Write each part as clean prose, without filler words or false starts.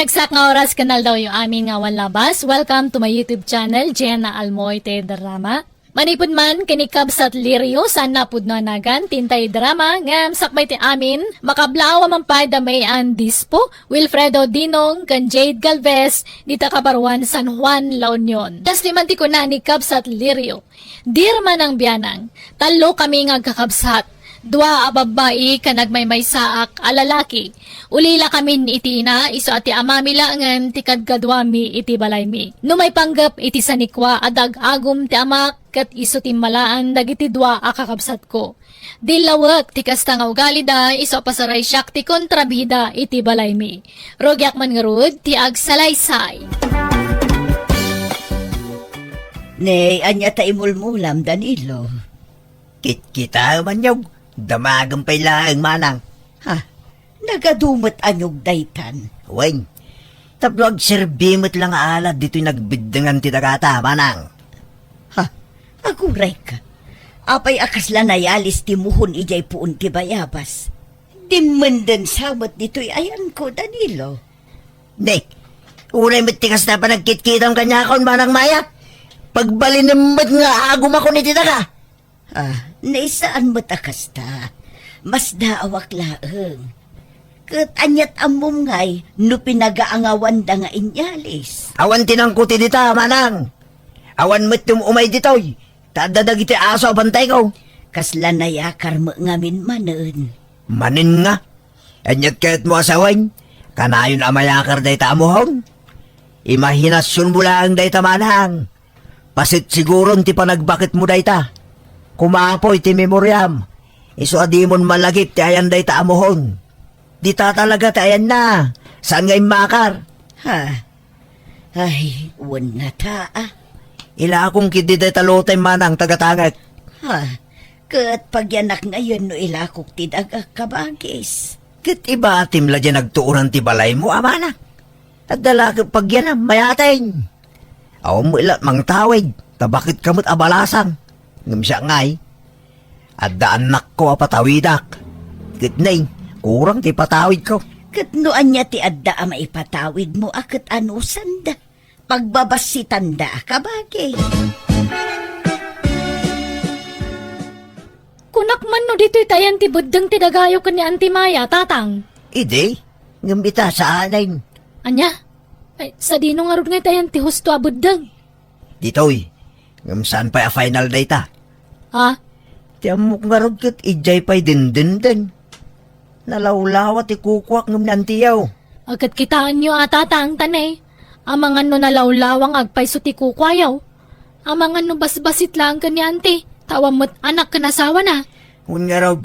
Dagsak nga oras kanal daw yung amin nga labas. Welcome to my YouTube channel, Jenna Almoite Drama. Manipod man, kinikab sa Lirio, sana pud na nagan, tintay drama, ngam sakbay ti amin, makablaw mampay damay ang dispo, Wilfredo Dinong, kan Jade Galvez, dita kabarwan San Juan, La Union. Tas di man ti ko na ni kabsat Lirio. Dir man ang biyanang, talo kami nga kakabsat. Dua ababai ka nagmaymay saak alalaki. Ulila kami iti ina, iso ati amamila ngan ti kadgadwami iti balaymi. Numay panggap iti sanikwa adag agum ti amak kat iso ti malaan dagiti dua akakabsat ko. Dilawak ti kasta nga ugalida iso pasaray siyak ti kontrabida iti balaymi. Rogyak man ngarud ti agsalaysay. Nay, anya ta imulmulam, Danilo. Kita man yung damagang pailaang manang. Ha? Nagadumot anyog daytan. Weng, tablog serbimot lang alad dito'y nagbidangan ti dagata, manang. Ha? Aguray ka. Apay akasla nayalis ti muhon ijay puun ti bayabas. Dimandan samot dito'y ayan ko, Danilo. Nek, unay matikas na pa nagkit-kitang kanya akong manang maya. Pagbalinamad nga agum ako ni ti daga. Naisaan mo takasta? Mas daawak laeng. Kat anyat amom ngay, no pinagaangawan da nga inyalis. Awan tinangkuti dita, manang. Awan mo't umay dito'y. Tadadag iti aso bantay ko. Kasla nayakar mo ngamin manen. Manin nga. Anyat kahit mo asawain. Kanayon amayakar day tamuhong. Imahinasyon mo lang day tamanang. Pasit siguro ti panagbakit mo day ta. Kumapoy ti memoryam. Iso adimon malagip ti ayan day taamuhon. Di ta talaga ti ayan na. Saan ngay makar? Ha? Ay, wala ta Ila akong kidi day talotay manang tagatangit. Ha? Kat pagyanak ngayon no ilakok ti dagak kabagis. Kit iba atim la dyan nagtuuran ti balay mo, amana. At dala pagyanam, mayating. Aw mo ilat mang tawid. Tabakit kamot abalasang. Ngam siya ngay. At daanak ko apatawidak. Kitnay, kurang ti patawid ko. Kat noan niya ti adda maipatawid mo akat anusan da. Pagbabas si tanda kabagay. Kunak man no dito'y tayan ti buddang ti dagayo kan ni Auntie Maya, tatang. Ide, ngambita sa anayin. Anya? Ay, sa dino nga rin nga tayan ti husto a buddang. Ditoy, ngam saan pa a final day ta? Ha? Tiyamok nga rin kit ijay pa'y din. Nalawlawa ti kukwak ngam nantiyaw. Agad kitaan nyo tatang tanay. Amangan no nalawlawang agpay ti kukwayaw. Amangan no basbasit lang ka ni Auntie. Tawam mo't anak ka nasawa na. Ngun nga raw,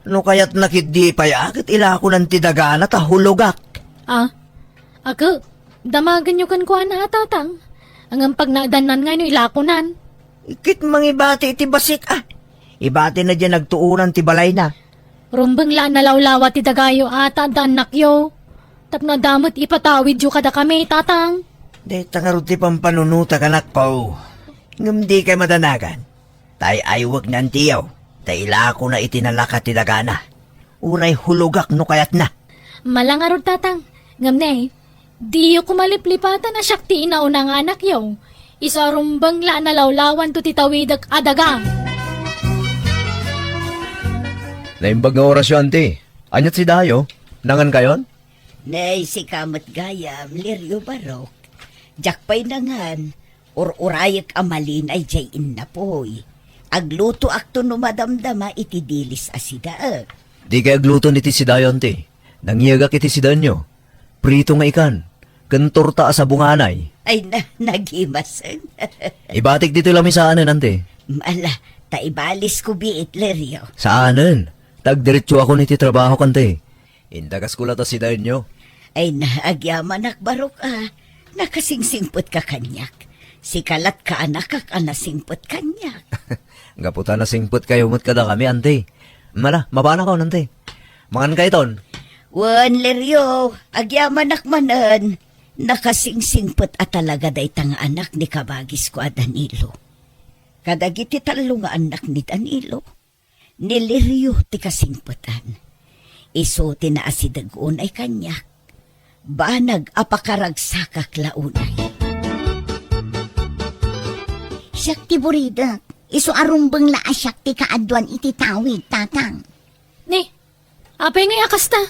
no kaya't nakit di pa'y akit ila ko ng tidagana ta hulogak. Ako, damagan nyo kan kuha na tatang. Ang pag nadanan nga nyo ilakunan. Ikit mangibati iti basik Ibati na dyan nagtuuran ti balay na. Rumbang la nalawlawa ti dagayo ata danak yo. Tapno damot ipatawid yo kada kami tatang. De tangarot ti pampanunuta kanak ko. Ngam di kay madanagan. Tay aywag nantiyaw. Tay ila ko na itinalaka ti dagana. Uray hulogak no kayat na. Malangarod tatang. Ngam na di yo kumaliplipatan na syakti inauna nga anak yo. Isa rumbang la nalawlawan to titawidag adaga. Naimbag nga orasyon, ante. Anyat si Dayo? Nangan kayon? Nay, si kamot gayam, Lirio Barok. Jakpay nangan, urayek amalin ay jay innapoy. Agluto akto no madamdama iti dilis asida. Di kay agluto niti si Dayo, ante. Nangyagak iti si Danyo. Prito nga ikan. Kantorta sa bunganay. Ay naghimasen. Ibatik dito lang saanan, ante. Mala, taibalis ko biit, Lirio. Saanan? Tagdiretso ako niti trabaho, kante. Indagas ko lata si Danyo. Ay naagyaman Barok nakasingsingpot ka kanyak. Si kalat ka anak anasingpot kanyak. Gaputa na singpot kayo mo't kada kami, ante. Mala, mabana ko, ante. Mangan kayo ton. Wan, Lirio, agyaman manan. Nakasingsingpot at talaga day tanga anak ni kabagis ko a Danilo. Kadagiti talo nga anak ni Danilo. Ni Lirio ti kasingpotan. Iso tinaasidagon ay kanyak. Banag apakaragsakak launay. Siyak ti burida. Iso arumbang la asyak ti kaadwan iti tawid, tatang. Ni, apay nga yakas ta.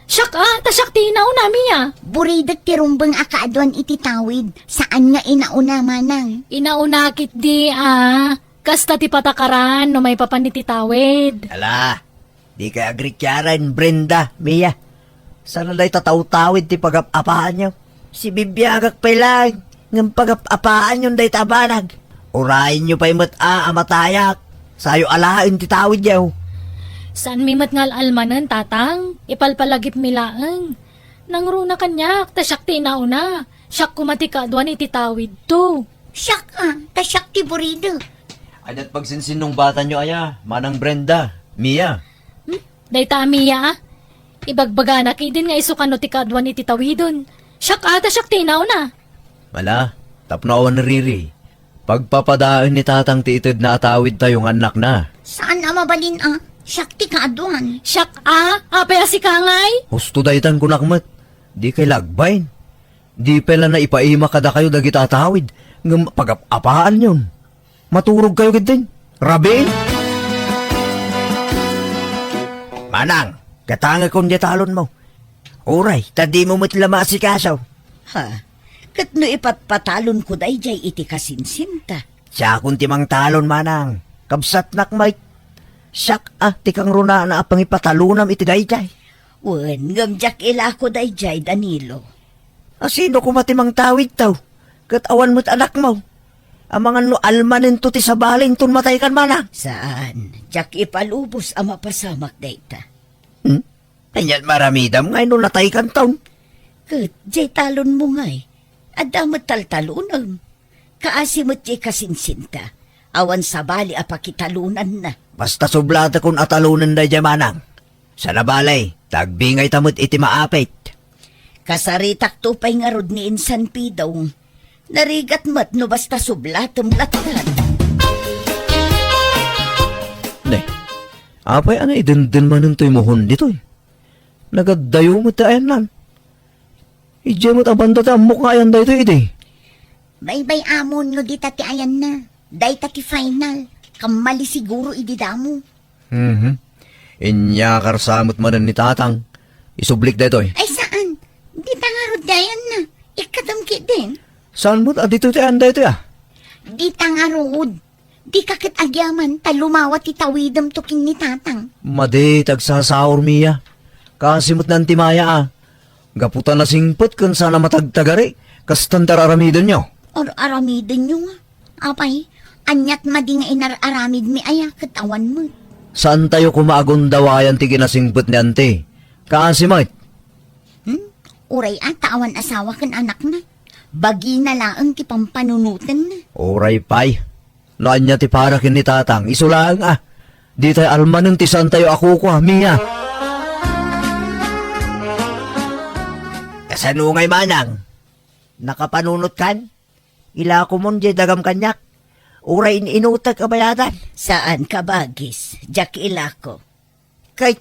Siyak tasyak ti inauna miya. Burida ti rumbang akaadwan iti tawid. Saan nga inauna manang? Inauna kit di kasta ti patakaran no may papanititawid. Ala, di ka agrikyaran, Brenda, Mia. Sana day tataw-tawid ti pagap-apaan nyo. Si bibiyagak pa lang, ng pagap-apaan yung day tabanag. Urayin nyo pa'y amatayak. Sayo alain ti tawid yaw. Saan mi matngal almanan, tatang? Ipalpalagip milaang. Nangruna kanyak, tasyak ti inauna. Siyak kumatikadwan iti tawid to. Siyak tasyak ti burida. Adat pagsinsin nung bata nyo aya, manang Brenda, Mia. Dayta miya Ibagbaga din nga isukano ti kadwan iti tawidon. Siyak tasyak ti inauna. Mala, tapnawan na riri. Pagpapadaan ni tatang ti itid na atawid tayong anak na. Saan na mabalin Siyak ti kaadwan. Siyak apay asikangay. Husto daytan kunakmat. Di kay lagbayin. Di pala na ipaima kada kayo dagi tatawid. Ng pag-apaan yun. Maturog kayo gitin. Rabin? Manang, katanga kong detalon mo. Uray, tadi mo matlama si kasaw. Ha, kat no ipatpatalon ko day jay iti kasinsinta. Siya kung timang talon, manang. Kabsat nakmay. Siyak ti kang runa na apang ipatalunam iti dayjay. Wen, ngamjak ila ko day jay, Danilo. Sino kumatimang tawid taw? Kat awan mo't anak mo. Ang mga no almanin to ti sabalin ton matay kan manang. Saan? Jak ipalubos ang mapasamak dayta. Kanyan maramidam ngay no natay kan taon. Kat jay talon mo ngay. Adamat taltalunam. Kaasimot jay kasinsinta. Awan sabali apakitalunan na. Basta sublata kung atalunan da manang. Sa nabalay, tagbingay tamot iti maapit. Kasaritak tupay nga rod ni Insan Pidong. Narigat mat no basta sublatom latan. Ne, apay ana idendin man ng mohon dito eh. Nagadayo mo tayo nan. Ije mo't abanda ta amok nga yan dito ide. Baybay amon no di tati ayan na. Day tati final. Kamali siguro ididamo. Inyakar samot man ni tatang. Isublik dito eh. Ay saan? Di tangarod dayan na. Ikadamki din. Saan mo't adito tayo dito ya? Di tangarod. Di kakit agyaman talumawat itawidam to king ni tatang. Madi, tagsasaur miya. Kasimot ng timaya Gaputan na singpot kung sana matagtagari. Kastan tararamidan nyo. Or aramidin nyo nga. Apay, anyat madi nga inararamid mi aya katawan mo. Saan tayo kumaagundawayan ti ginasingpot ni ante? Kasimot. Uray tawan asawa kan anak na. Bagi na laang ti pampanunutan na. Oray pay. Noan niya ti para kin ni tatang. Isulang Di tayo almanin ti saan tayo ako ko Mia. Kasanungay manang. Nakapanunot kan? Ila ko mon jay dagam kanyak. Uray inutag kabayadan. Saan ka bagis? Jak ila ko. Kay,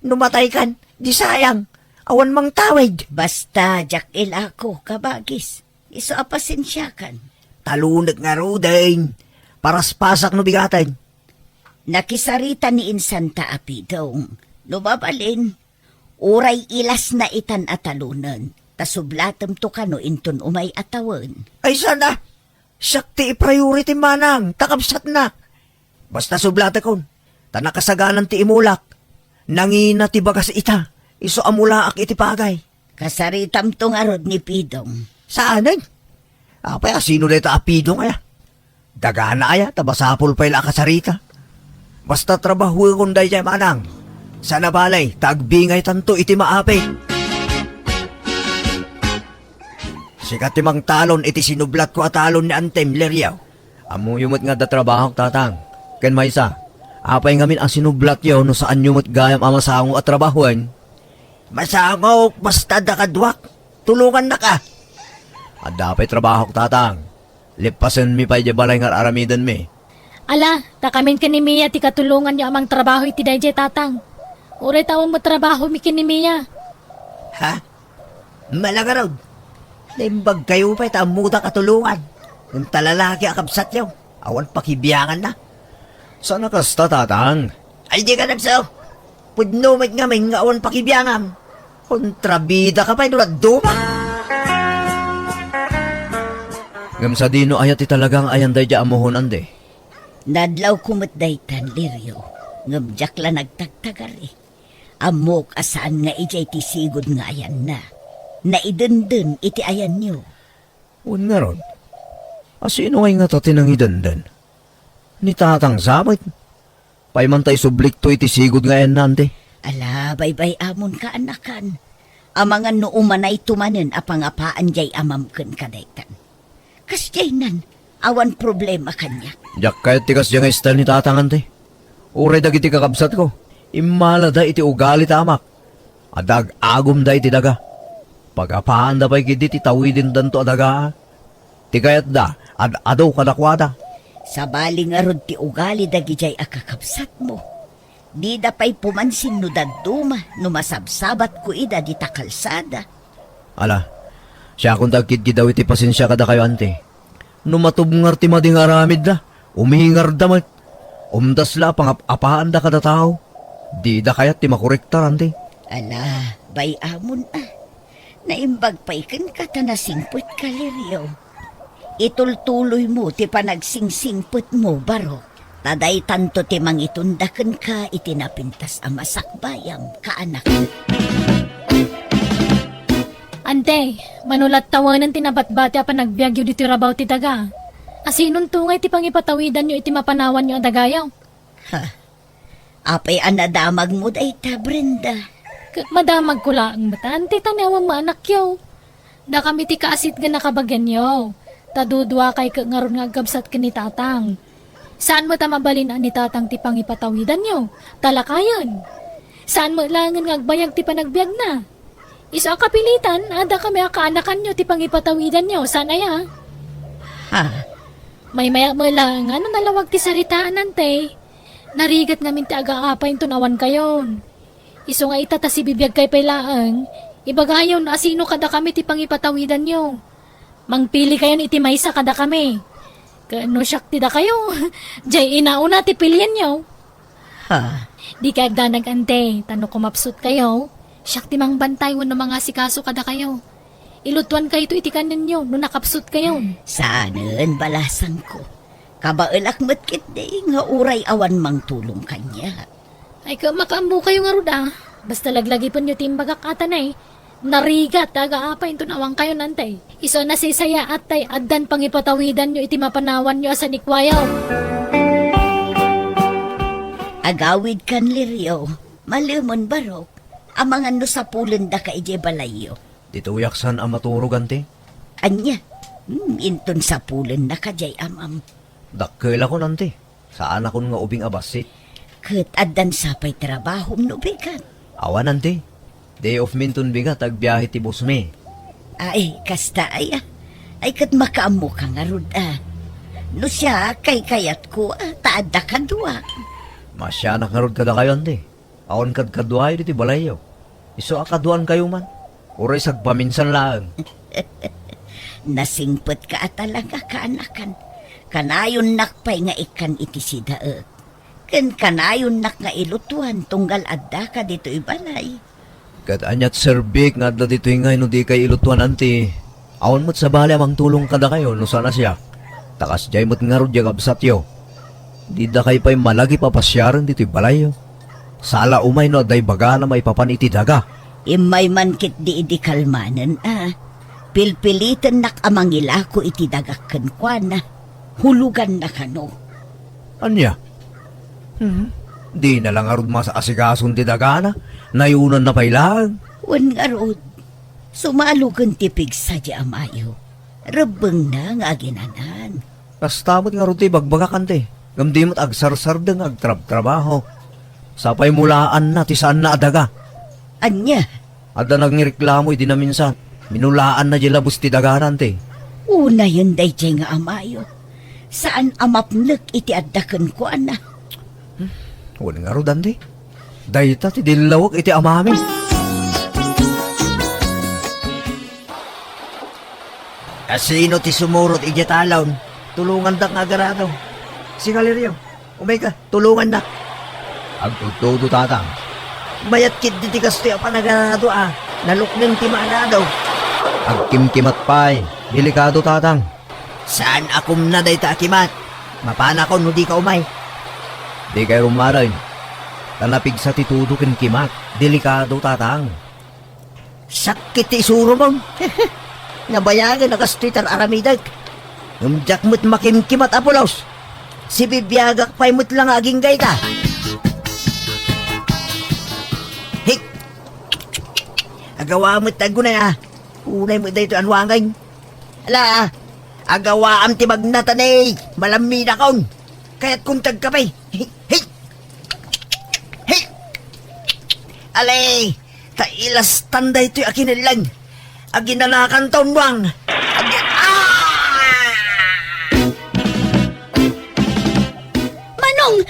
numatay kan, di sayang. Awan mang tawid. Basta jak ila ko kabagis. Iso apasensya kan. Talunag nga rudain. Paras-pasak no bigatan. Nakisarita ni Insan Taapidong. Lumabalin. Uray ilas na itan atalunan. Tasublatem to kano inton umay atawan. Ay sana. Sakti i-priority manang. Takabsat na. Basta sublata kon. Tanakasaganan ti imulak. Nangina ti bagas ita. Iso amulaak iti pagay. Kasaritam to nga rod ni Pidong. Saanan? Apay sino dito apidong aya? Dagana aya, tabasapol pa ila kasarita. Basta trabaho kong dahi manang. Sa nabalay, tagbingay tanto iti maapay. Sikat timang talon iti sinublat ko at talon ni Antem Leriaw. Amo yumot nga da trabaho tatang. Ken maysa. Apay ngamin ang sinublat yaw no saan yumot gayam amasango at trabahoan. Masango, basta dakadwak. Tulungan na ka. At dapat trabaho tatang. Lipasan mi pa balay nga aramidan mi. Ala, takamin ka ni Mia ti katulungan niya amang trabaho iti dayjay tatang. Uray tawang mo trabaho mi kini Mia. Ha? Malaga raw. Naimbag kayo pa itamuta katulungan. Yung talalaki akabsat yaw. Awan pakibiyangan na. Sana kasta, tatang. Ay di ka nagsaw. Pudnumit nga may nga awan pakibiyangan. Kontrabida ka pa inulat duma. Ngam sa dino ayat talagang ayan day di amuhon ande. Nadlaw kumot daytan, Lirio. Ngamjak la nagtagtagar eh. Amok asaan nga ijay tisigod nga ayan na. Naidundun iti ayan nyo. Un nga ron. Asino ngay nga to tinangidandan? Ni tatang sabit. Paimantay sublik to iti sigod nga ayan nante. Ala, baybay amon ka anakan. Amangan no umanay tumanen apangapaan jay amamken kadaytan. Kas jay nan, awan problema kanya. Jak kahit tikas dyan nga style ni tatang ante. Uray dagiti kakabsat ko. Imala da iti ugali tamak. Adag agum da iti daga. Pagapaan da pa'y kiti ti tawidin danto adaga. Ti kayat da, adaw kadakwada. Sa baling arod ti ugali dagijay akakapsat mo. Di da pa'y pumansin no daduma no masabsabat ko ida di takalsada. Ala, siya kung tagkid daw iti pasensya kada kayo ante. Numatubngar ti mading aramid da, umihingar da mat. Umdas la pangapapaan da kada tao. Di da kayat ti makorektar ante. Ala, bay amon ah. Naimbag pa ikan ka tanasingput ka, Lirio. Itultuloy mo ti panagsingsingput mo, Barok. Taday tanto ti mangitundakan ka itinapintas ang masakbayam kaanak. Ante, manulat tawanan tinabatbati pa nagbiagyo dito rabaw ti daga. Asinon tungay ti pangipatawidan nyo iti mapanawan nyo adagayaw. Ha, apay anadamag mo day ta, Brenda. Madamag ko lang bata, ante tanawang maanak yaw. Da kami ti kaasit nga nakabagyan yaw. Tadudwa kay ngaron nga gabsat ka ni tatang. Saan mo tamabalin ni tatang ti pangipatawidan nyo? Talakayan. Saan mo langan nga agbayag ti panagbiag na? Isa kapilitan, ada kami akaanakan nyo ti pangipatawidan nyo. Saan aya? Ha, May mayak mo lang, ano nalawag ti saritaan nante? Narigat ngamin ti aga-apay tunawan kayon. Iso nga itata si bibiyag kay pailaang, ibagayon asino kada kami ti pangipatawidan nyo. Mangpili kayon iti maysa kada kami. Kano siyak ti da kayo, jay inauna ti pilihan nyo. ha, Di kay agdanag ante, tano kumapsut kayo, siyak ti mang bantay wano mga sikaso kada kayo. Ilutuan kayo iti kanan nyo, no nakapsut kayo. saanan balasang ko. Kabaelak matkit day nga uray awan mang tulong kanya. Ay ka makaambo kayo nga ruda. Basta laglagi po nyo timbagak ata na eh. Narigat, taga-apay tunawang kayo nantay. Iso na si saya at tay addan pangipatawidan nyo iti mapanawan nyo asa nikwayaw. Agawid kan, Lirio. Malimon, Barok. Amangan no sa pulen da ka ije balayo. Dito yaksan ang maturog ante. Anya, inton sa pulen na kajay amam. Dakkel ako nante. Saan ako nga ubing abasit. Kat addan sapay trabaho no bigat. Awan ante. Day of minton bigat agbiyahe ti busme. Ay, kasta ay ah. Ay kat makaamo ka nga rod ah. No siya, kay kayat ko taad da kadwa. Masya nakarod kada kayo ante. Awan kad kadwayo diti balayo. Iso akaduan kayo man. Uray sagpaminsan lang. Nasingpet ka talaga kaanakan. Kanayon nakpay nga ikan iti sidaet. Ken kanayon nak nga ilutuan tunggal adda ka dito ibalay. Kat anyat serbik nga adla dito ingay no di kay ilutuan anti. Awan mo't sa bali amang tulong kada kayo no sana siya. Takas jay mo't nga ro diya kabsat yo. Di da kay pa'y malagi papasyaran dito balayo. Sala umay no day baga na may papan iti daga. Imay man kit di kalmanan ah. Pilpilitan nak amangila ko iti dagakken kwa na. Hulugan na kano. Anya? Di na lang arod mas asikason ti daga na. Nayunan na pailang. Wan nga rod. Sumalugan tipig sa di amayo. Rabeng na nga ginanan. Kastamot nga rod ti bagbagakan ti. Gamdi mo't agsarsar deng agtrab-trabaho. Sapay mulaan na ti saan na adaga. Anya, Ada nagnireklamo iti na minsan. Minulaan na jilabos ti dagaran ti. una yun day jay nga amayo. Saan amapnek iti addaken ko ana. Wala nga rodan ti. Dayta ti dilawag iti amami. Asino ti sumurot ijatalon, tulungan dak nga garado. Si Galerio, umay ka, tulungan dak. Agtutudo tatang. Mayat kid di kasto yung panagarado nalukning ti manadaw. Agkimkimat pa'y. Delikado tatang. Saan akum na day takimat? Mapana ko no di ka umay. Di kayo rumaray. Talapig sa titudo kin kimat. Delikado tatang. Sakit ti isuro mong. Nabayagan na kasto'y aramidag. Ngumjak mo't makimkimat apulos. Si bibiyagak pa'y mo't lang aging gay ka. Hik! Agawa mo't tago na Unay mo dito anwangay. Ala, agawa am tibag na tanay. Malami na kong. Kaya't kung tagkapay. Hik! Hik! Hik! Alay! Tailas tanda ito'y akinilang. Aginanakan taon wang.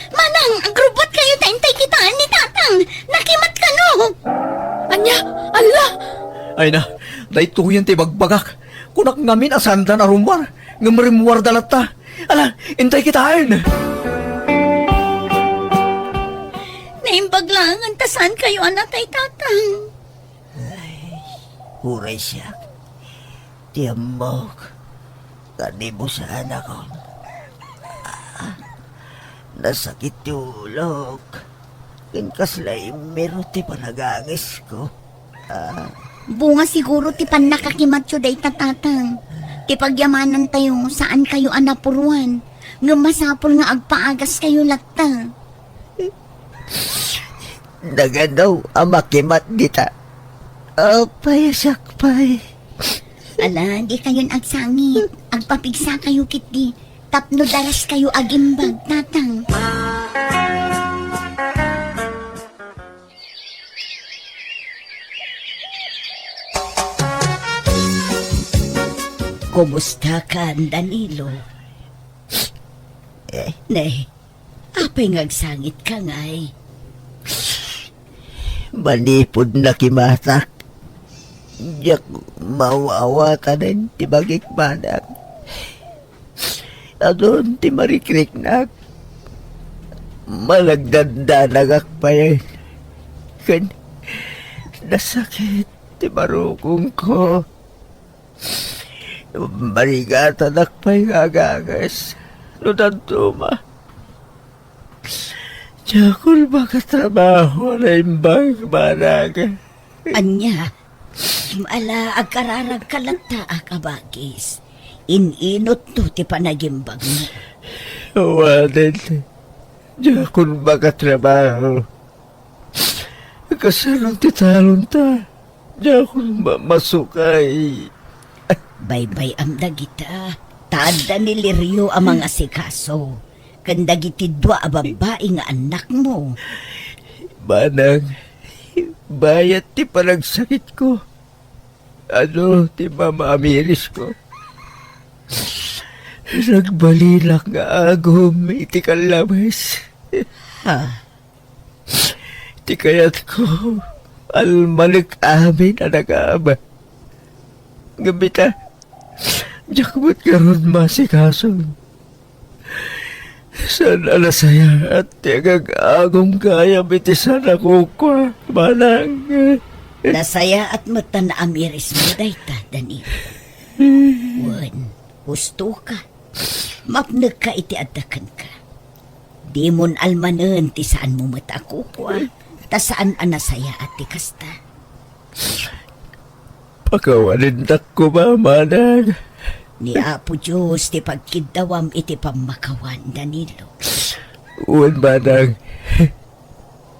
Manang, agrubot kayo taintay kitaan ni tatang. Nakimat ka no. Anya, ala! Ay na, dahito yan ti bagbagak. Kunak ngamin asanda na rumbar. Ngamarimuar dalata. Ala, intay kitain. Naimbag lang, antasan kayo anatay tatang. Huray siya. Tiyambok. Kanibusan ako. Nasakit tulog. Kinkaslay meron ti panagangis ko. Bunga siguro ti pan nakakimatyo day tatang. Ti pagyamanan tayo saan kayo anapuruan. Nga masapol nga agpaagas kayo latta. Nagadaw ang makimat dita. Apay, sakpay. Ala, di kayon agsangit. Agpapigsa kayo kiti. Tapno daras kayo agimbag, tatang. Kumusta ka, Danilo? Nay, apay ngagsangit ka ngay. Manipod na kimatak. Diyak mawawatanan ti bagik manak. Adon ti marikrik nak. Malagdanda nagakpayan. Kan nasakit ti marukong ko. Marigata nakpay gagagas. Nudantuma. Jakul baka trabaho na imbang managa. Anya, ala agkararag kalata akabagis. Ininot to ti panagimbag mo. Waden, jakul baka trabaho. Kasarang titalon ta. Jakul masukay. Baybay amda kita. Tada ni Lirio ang mga sikaso. Kandagiti dua a babae nga anak mo. Manang, bayat ti panagsakit ko. Ano ti mama amiris ko. Nagbalilak nga agom iti kalabas. Ha? Ti kayat ko, almalik amin na nag-aaba. Gabita, jakbot karon masikason. Sana nasaya at agagagong kaya bitisan ako ko, manang. Nasaya at mata na amiris mo dayta, Danilo. Wan, gusto ka. Mapnag ka iti adakan ka. Di mon almanen ti saan mo mata ko ta saan anasaya at ti kasta. Pakawanin ko ba, manang? Ni Apo Diyos ti pagkidawam iti pamakawan, Danilo. Uwan, manang.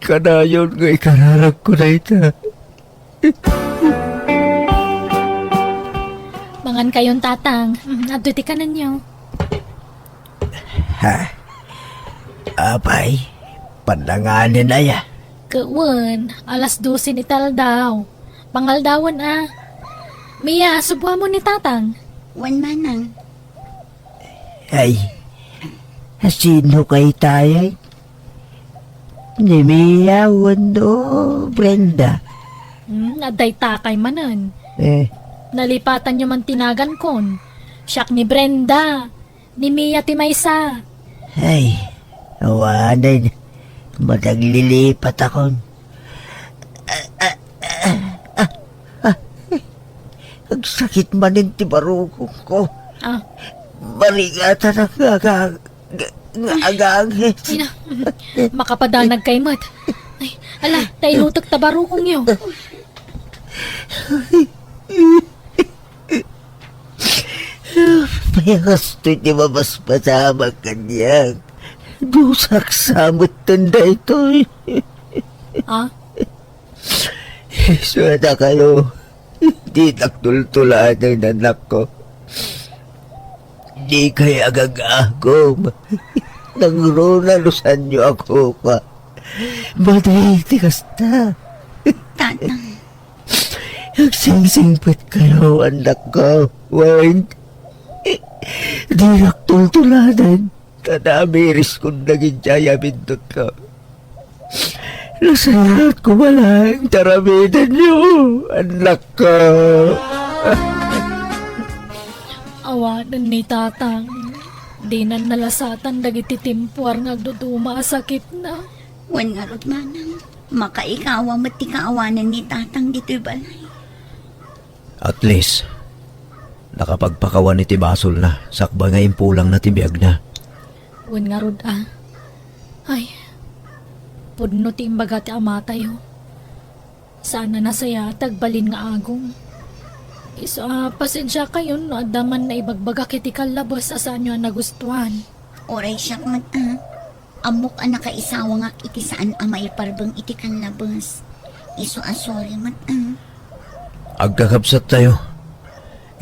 Kanayon nga ikararag ko na ita. Mangan kayon tatang. Abduti ka na niyo. Ha? Apay, pandanganin na ya. Kawan, alas 12 ni tal daw. Pangaldawan Mia, subwa mo ni tatang. Wan manang. Ay, sino kay tayay? Ni Mia, Wando, Brenda. Aday takay manan. Eh, Nalipatan nyo man tinagan kon. Siyak ni Brenda, ni Mia ti Maysa. Ay, awanan. Madaglilipat ako. Ang sakit manin ti barukong ko. Ah, Marigata na agang. sina, makapadanag kay Mat. Ay, ala, tayo lutok tabaro kong yun. May gusto di mabasbasama kanyang. Dusak samot tanda ito. Ah, Suwata kayo. Di naktultulaan ng anak ko. Di kaya agagagom. Nang ronalusan niyo ako pa. Maditikas na. Tatang, Nagsing-singpit kayo, anak ko. Wayne. Di naktultulanan. Tanamiris kong naging jaya bindot ko. Nasayat ko wala ang taramidan niyo, anak ko. awanan ni tatang. Di na nalasatan dagiti timpuar nga agduduma sakit na. wan nga rod manang. Makaikawa mat ti kaawanan ni tatang dito'y balay. At least, nakapagpakawan ni Tibasol na, sakba nga impulang na tibiyag na. Wan nga rod Ay, pudno ti imbaga ti ama tayo. Sana nasaya tagbalin nga agong. Iso pasensya kayo no adaman na ibagbaga kiti kalabos asaan nyo nagustuhan. Oray siya mat amok ang nakaisawa nga iti saan amay parbang iti kanlabas. Iso sorry mat Agkakapsat tayo.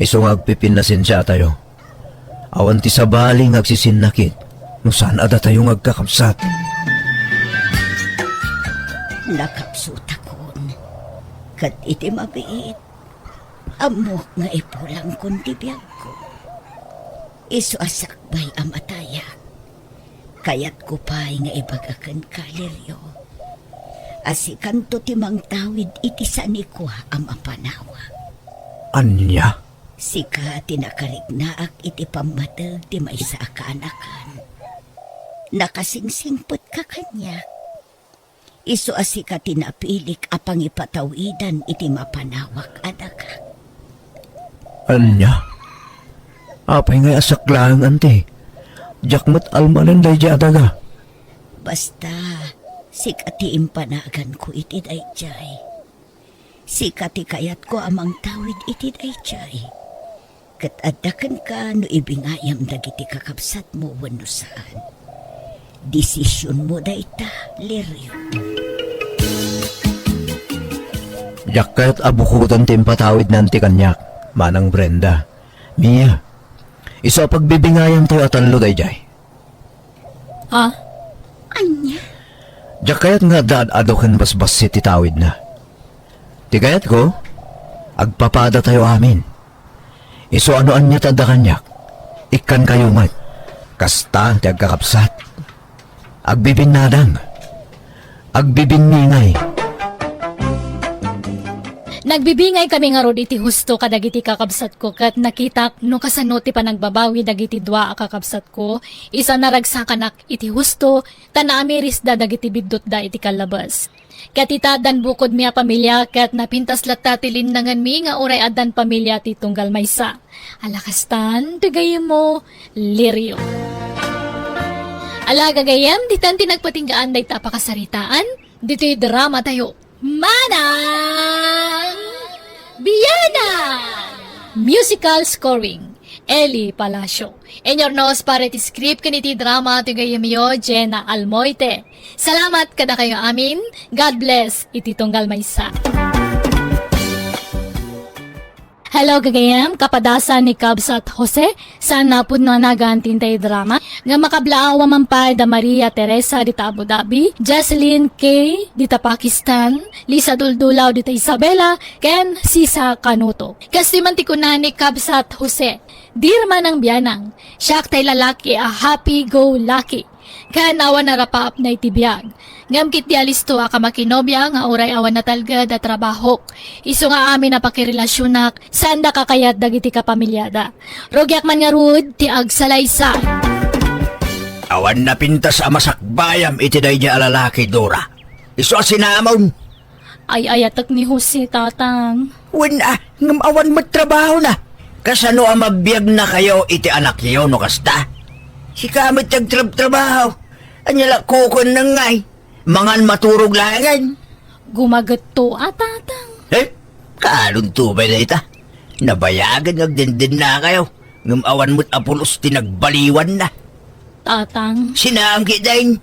Iso nga agpipinasin siya tayo. Awan ti sabaling agsisinakit. No saan ada tayong agkakapsat. Nakapsuta kon. Kat iti mabiit. Amok nga ipulang kon tibiyag ko. Isu asakbay amataya. Kayat ko pa'y nga ibagakan kaliryo. Asikan to timang tawid iti sanikwa ang apanawa. Anya? Sika tinakarignaak iti pambatag ti maysa kaanakan. Nakasingsingpot ka kanya. Isu asika tinapilik apang ipatawidan iti mapanawak adaka. Anya? Apay nga asaklang ante. Jakmat almanan day adaga. Basta, sikati impanagan ko iti dayjay. Sikati kayat ko amang tawid iti dayjay. Kat adakan ka no ibingayam dagiti kakabsat mo wano saan. Desisyon mo dayta, Lirio. Jakat abukutan timpatawid nanti kanyak. Manang Brenda. Mia. Isa pagbibingayan tayo atanlo day jay. Anya? Jakayat nga daad-adokan basbas si titawid na. Tigayat ko, agpapada tayo amin. Iso ano-an niya tada kanyak. Ikan kayo mat. Kasta ti agkakapsat. Agbibinadang. Agbibinningay. Nagbibingay kami nga rod iti husto kadagiti kakabsat ko kat nakita no kasano ti panagbabawi dagiti dua a kakabsat ko isa naragsakanak iti husto tanaamiris da dagiti bidot da iti kalabas. Kat itadan bukod miya pamilya kat napintas latta ti linnangan mi nga uray adan pamilya ti tunggal maysa. Alakastan tigayem mo Lirio. Ala gagayam ditan ti nagpatinggaan day tapakasaritaan dito'y drama tayo. Manang Biyana! Musical scoring Eli Palacio. En your nose para ti script kaniti drama ti gayamiyo Jenna Almoite. Salamat kada kayo amin. God bless iti tunggal maysa. Hello gagayam, kapadasan ni Kabsat Jose, sana po na nagantintay drama, nga makablaawa mampay da Maria Teresa dita Abu Dhabi, Jocelyn K. dita Pakistan, Lisa Duldulaw dita Isabela, Ken Sisa Kanuto. Kasi mantikunan ni Kabsat Jose, dirman ng biyanang, siya tay lalaki a happy-go-lucky, Kanawan na rapaap na itibiyag. Ngam kit di alisto ka makinobya nga oray awan na talgad at trabaho. Iso nga amin na pakirelasyonak, saan da kakayat dagiti ka pamilyada. Rogyak man nga rud, ti agsalaysa. Awan na pintas a masakbayam iti dayja alalaki, Dora. Iso sinamon. Ay ayatak ni Jose, tatang. Wen ngam awan magtrabaho na. Kasano ang mabiyag na kayo iti anak yo no kasta? Si kamit trabaho. Anyala kukon na ngay. Mangan maturog langan. Gumagat to, tatang. Kaalong tubay na ita. Nabayagan nagdindin na kayo. Ngam awan mo't apulos tinagbaliwan na. Tatang. Sinanggi din.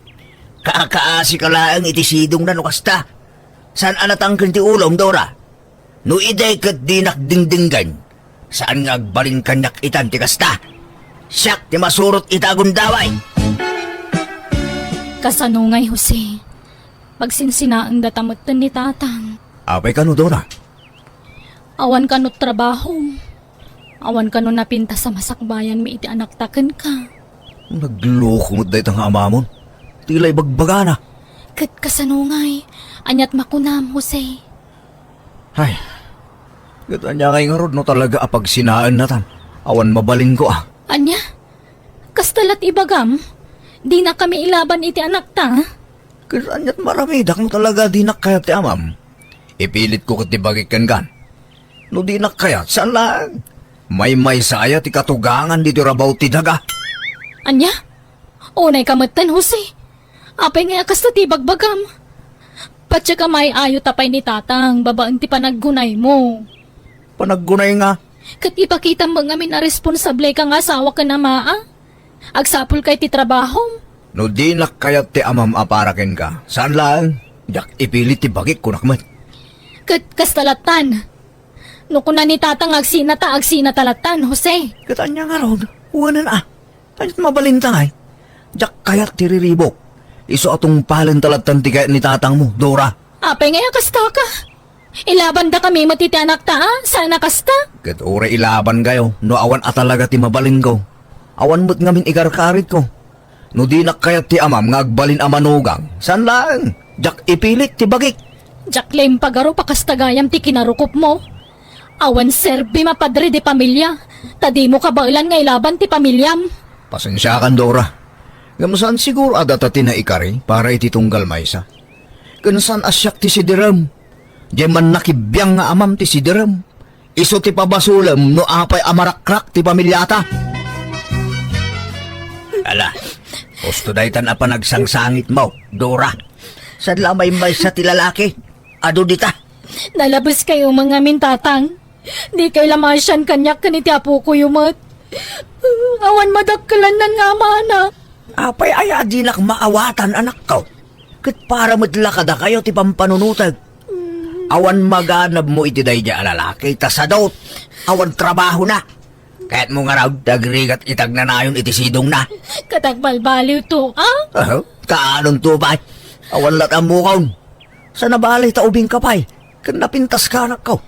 Kakaasi ka lang iti sidong na no kasta. Saan anatang ti ulong, Dora? No iday kat di nakdingdinggan. Saan nga agbalin kanyak itan ti kasta? Siyak ti masurot itagon daway. Kasanungay, Jose. Pagsinsinaan datamatan ni tatang. Apay ka no, Dora? Awan ka no trabaho. Awan ka no napinta sa masakbayan mi iti anak taken ka. Nagloko mo't dahi tang amamon. Tila'y bagbaga na. Kat kasanungay. Anyat makunam, Jose. Ay, gata niya kay nga rod no talaga apag sinaan natan. Awan mabaling ko Anya? Kastalat ibagam? Di na kami ilaban iti anak ta? Kasanyat maramidak no talaga di nakayat ti amam. Ipilit ko katibagik kan. No di nakayat, saan lang? May saya ti katugangan dito rabaw ti daga. Anya? Unay kamatan, Jose. Apay nga kastalat ibagbagam. Patsa ka may ayo tapay ni tatang, babaang ti panaggunay mo. Panaggunay nga. Kat ipakita mo nga na responsable ka nga asawa ka na maa. Agsapul kay ti trabaho. No di nakayat ti amam aparaken ka. Saan lang? Yak ipilit ti bagik ko nakmat. Kat kastalatan. No kuna ni tatang agsinata-talatan, Jose. Katanya nga rod. Uwanan Tanit mabalintay. Jak kayat ti riribok. Iso atong palin talatan ti kayat ni tatang mo, Dora. Apay nga kasta ka. Ilaban da kami matiti anak ta, sana kasta. Kat ure ilaban kayo, no awan atalaga ti mabaling ko. Awan mo't ngamin ikarkarit ko. No di nakayat ti amam nga agbalin amanugang. San lang? Jak ipilit ti bagik. Jacqueline pagaro pakastagayam ti kinarukop mo. Awan serbi mapadre di pamilya. Tadi mo kabailan nga ilaban ti pamilyam. Pasensya kan, Dora. Gamusan siguro adata ti na ikari para iti tunggal maysa. Gansan asyak ti sidiram. Di man nakibiyang nga amam ti sidiram. Iso ti pabasulam no apay amarakrak ti pamilyata. Ala, gusto daytan apa nagsangsangit mo, Dora. Saan lamay sa ti lalaki? Ado dita? Nalabas kayo mga mintatang. Di kayo lamasyan kanyak kaniti apo ko yumat. Awan madakkalan ng nga mana. Apay ay adinak maawatan anak ko. Kat para matlakada kayo ti pampanunutag. Awan maganab mo iti dayja alalaki, tasadot. Awan trabaho na. Kahit mo nga raw, dagrigat itag na nayon iti sidong na. Katagbalbaliw to, Kaanon to ba? Awan lat ang mukaw. Sa nabalay taubing kapay, kan napintas ka anak ko.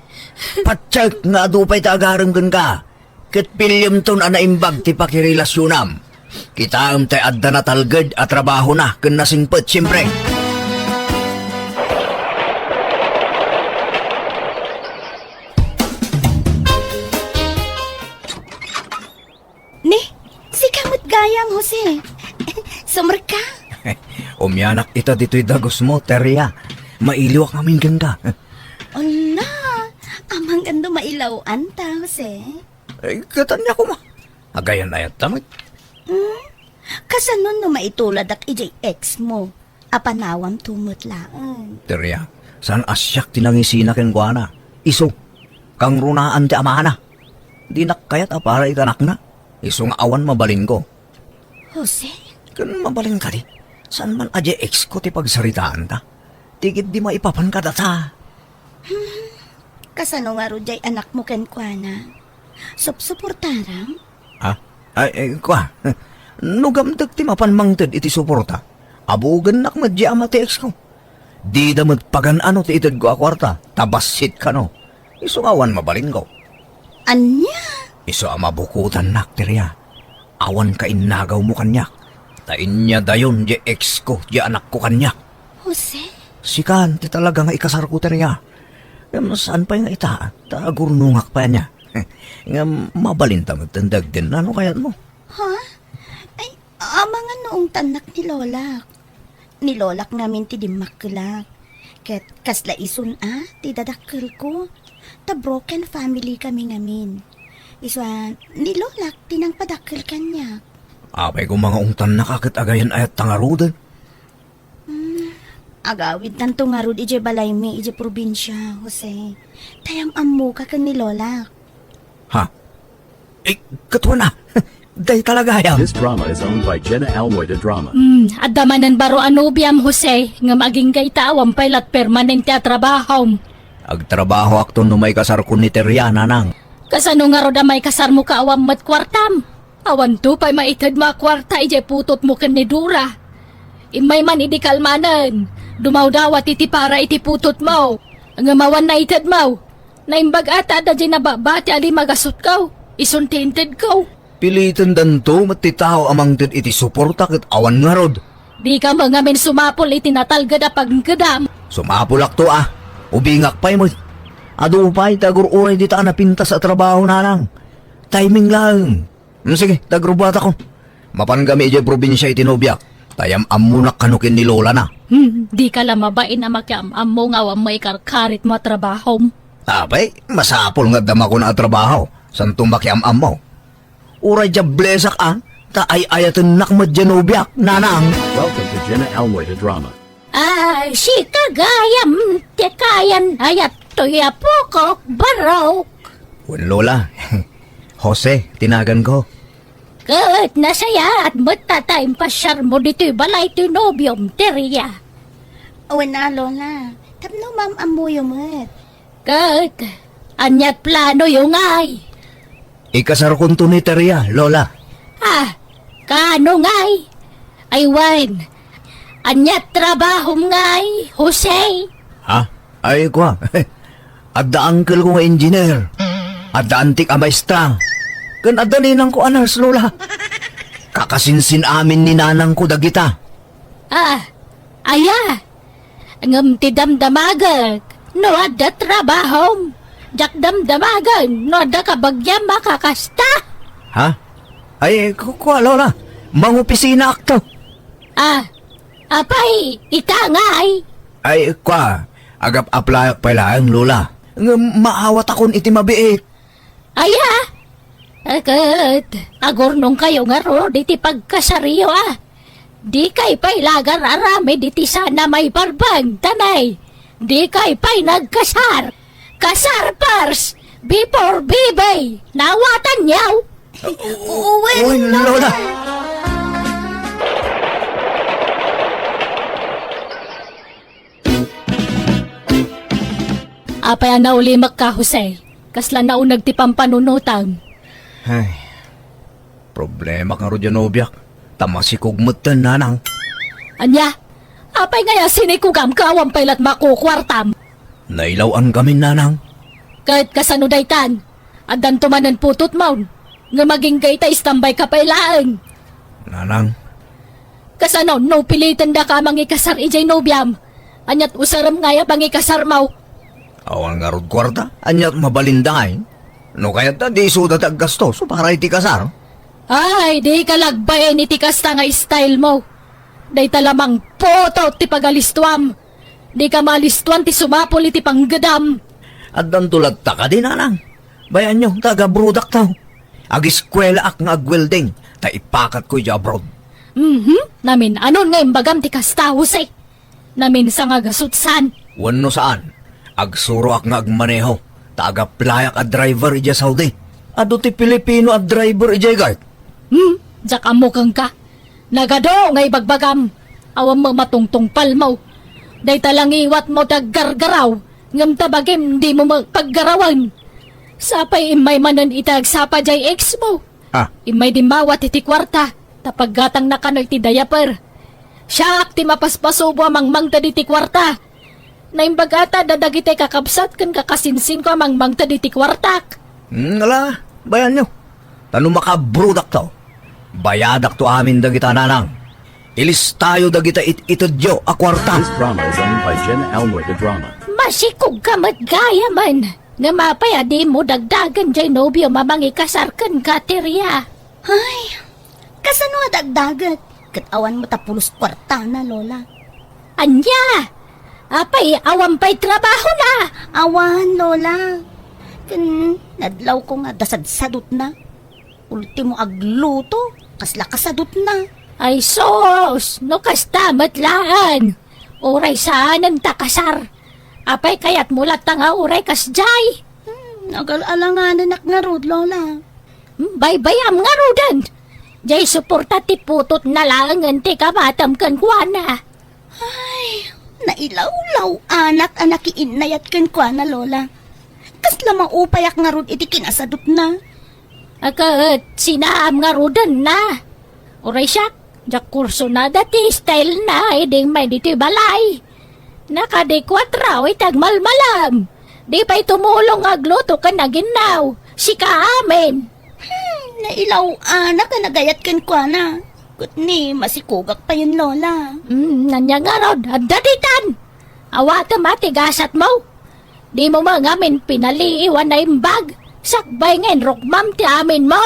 Patsak nga dupay tagaranggan ka. Kat pilyam ton anaimbag ti pakirelasyonam. Kita tay adda na talgad at trabaho na, kan nasingpet siyempre. Ni, si kamot gayam, Jose. Sumar ka. Umyanak ita dito'y dagos mo, Teria. Mailiwak namin ganda. Ala, amang gando mailawan ta, Jose. Ay, katanya ko ma. Agayan ayat tamit. Kasanon no maitulad ak ex mo. Apanawam tumutlaan. Teria, saan asyak tinangisina ken kuana? Iso, kang runaan ti amana. Di nakayat para itanak na. Iso nga awan mabalin ko. Jose? Kan mabalin ka di. Saan man aje ex ko ti pagsaritaan ta? Tigit di maipapan ka data. Kasano nga rujay anak mo ken kuana? Suportaram? Ha? Ay, kwa. Nugamdag ti mapanmangted iti suporta. Abugan nak madya amati ex ko. Di damat pagan ano ti itad ko akwarta. Tabasit ka no. Iso awan mabalin ko. Anya? Iso amabukutan nak, Teria. Awan ka inagaw mo kanyak. Tain niya dayon, di ex ko, di anak ko kanya. Jose? Sikan, ti talaga nga ikasar ko niya. Saan pa yung ita? Tagurnungak pa niya. Nga mabalinta magtandag din. Ano kaya mo? Ha? Ay, mga noong tanak ni Lolak. Ni Lolak namin ti dimakulak. Ket kasla isun ti dadakkel ko. Ta broken family kami ngamin. Iswan, ni Lolak tinang padakkel kanya. Apay ko mga ungtan nakakit agayan ayat tangarudan. Agawid tanto nga rod ije balay mi ije probinsya, Jose. Tayam ammo ka kan ni Lolak. Ha? Eh, katuwa na. Day talaga yan. This drama is owned by Jenna Almoida Drama. Adamanan baro anubiam Jose, nga maging gayta awam pailat permanente a trabaho. Agtrabaho akto no may kasar ko ni Teriana nang. Kasano nga roda may kasar mo ka awam mat kwartam. Awan to pa'y maitad mga kwarta ije putot mo kan ni Dura. Imay man idi kalmanan. Dumaw dawat iti para iti putot mo. Ang amawan na itad mo. Naimbag ata da dyan nababati ali magasot kaw. Isuntinted kaw. Pilitan danto matitao amang din iti suporta kit awan nga rod. Di ka mga men sumapol iti natalgad a pagkadam. Sumapulak to Ubingak pa'y mo. Ado pa'y tagur-uray dita napinta sa trabaho na lang. Timing lang. Sige, tagrubata ko. Mapanggami ije probinsya itinobyak. Tayam amunak kanukin ni Lola na. Di ka lang mabain na makiamam mo nga awam may karkarit mo trabaho. Apay, masapol nga dama ko na trabaho. Santong makiamam mo. Uray dya blesak ta ay ayatan nakmadyanobyak, nanang. Welcome to Jenna Almoida Drama. Ay, si kagayam, tekayan, ayat tuya po ko, barok. Wen Lola, Jose, tinagan ko. Kat nasaya at matatayang pasyar mo dito'y balay tinobyom, teriya. Awan na, Lola. Tapno ma'am amuyo mo't. Kat, anyat plano yung ay. Ikasar kunto ni Teria, Lola. Kano ngay? Aywan, anyat trabaho ngay, Jose. Ha? Ay kwa. Adda uncle ko nga engineer. Adda antik a maestra. Kan adda ninang ko anas, Lola. Kakasinsin amin ni nanang ko dagita. Aya, ngam ti damdamagag, no adda trabaho. Jak damdamagan, no adda kabagyam makakasta. Ha? Ay, kwa, Lola. Mangopisina akto. Apay, itangay. Ay, kwa. Agap apply pala ang Lola. Nga maawat akon iti mabiit. Aya, agad, agornong kayo nga ro, diti pagkasariyo Di kay pa'y lagar arami, diti sana may barbang, tanay. Di kay pa'y nagkasar. Kasar pars, before bibay, nawatan niyaw. Uy, Lola. Apay na ulimak ka, Jose. Kasla na unag ti pampanunutang. Ay, problema kang Rodyanobyak. Tamasikugmutan nanang. Anya, apay ngaya sinikugam kawang pailat makukwartam. Nailawan kami nanang. Kahit kasano daytan, adan tumanan putot maun, nga maging gayta istambay kapailaan. Nanang, Kasano, no pilitan da ka mangikasar ijay nobyam. Anyat usaram ngaya bangikasar mau. awan nga rod kwarta. Anyat mabalinday. No kaya't na di sudat ag gasto. So para iti kasar. Ay, di ka lagbayan iti kasta nga style mo. Day talamang poto ti pagalistuam. Di ka malistuan ti sumapol iti panggadam. At dan tulad ta ka din nanang. Bayan nyo, taga-brudak tao. Ag-eskwela ak nga ag-welding. Ta ipakat ko abroad. Namin anon nga imbagam ti kasta, Jose. Namin sa nga gasutsan. Wano saan? Agsuro ak nga agmaneho. Taga-playak at driver ija Saudi. Ado ti Pilipino at driver ija guard. Diyak amukang ka. Nagado nga ibagbagam. Awam mo matungtong palmaw. Day talang iwat mo daggargaraw. Ngam tabagim di mo magpaggarawan. Sapay imay manan itag sapa jay ex mo. Ha? Imay di mawat iti kwarta. Tapaggatang nakanoy ti diaper. Siyak ti mapaspasubo amang mangta di ti kwarta. Naimbagata dadagite kakabsat kan kakasinsin ko amang mangta di ti kwartak. Ala, bayan nyo. Tano makabrudak to. Bayadak to amin dagita nanang. Ilis tayo dagita itudyo a kwarta. This drama is owned by Jenna Almoy the Drama. Masikog ka gaya man. Nga mapaya di mo dagdagan jay nobyo mamangi kasarkan ka terya. Ay, kasano dagdagat? Katawan mo tapulos kwarta na, Lola. Anya! Apay, awam pa'y trabaho na! Awan, Lola. Nadlaw ko nga dasad-sadot na. Ultimo agluto, kasla kasadot na. Ay sos! No kastamat laan! Uray saan ang takasar? Apay kayat mulat nga uray kasjay! Nagal-alanganan nga rod, Lola. Baybayam nga rodan! Jay suporta ti putot na lang ti kamatam kan kuana. Ay, nailaw-law anak iinayat ken kwa na, Lola. Kasla maupayak nga rod iti kinasadot na. Akat sinaam nga rodan na. Uray siya, jak kurso na dati style na iding may dito balay. Nakade kwatraw itag malmalam. Di pa'y tumulong agluto ka na ginaw. Sika amin. Nailaw anak ka nagayat ken kwa na. Kutni, masikugak pa yun, Lola. Nanya nga rod, adaditan. Awata matigasat mo. Di mo mga amin pinaliiwan na imbag. Sakbay ngayon rokmam ti amin mo.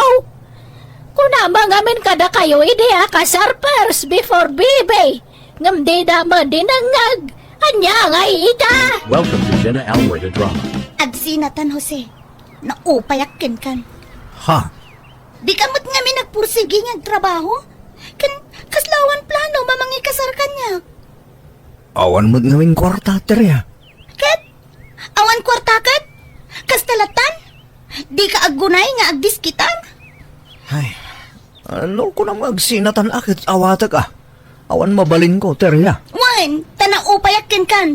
Kuna mga amin kada kayo ideya kasar first before bibe. Ngam di dama dinangag. Anya nga ita. Welcome to Jenna Almoy the Drama. Agsinatan, Jose. Naupayak ken kan. Ha? Di kamot nga mi nagpursigi nga trabaho. Kaslawan plano mamangi kasar kanya. Awan mo't ngawing kwarta, terya. Ket, awan kwartakat? Kastalatan? Di ka agunay nga agdiskitan? Ay, ano ko na magsinatan akit awata ka? Awan mabalin ko, terya. Wan, tanaupayak ken kan.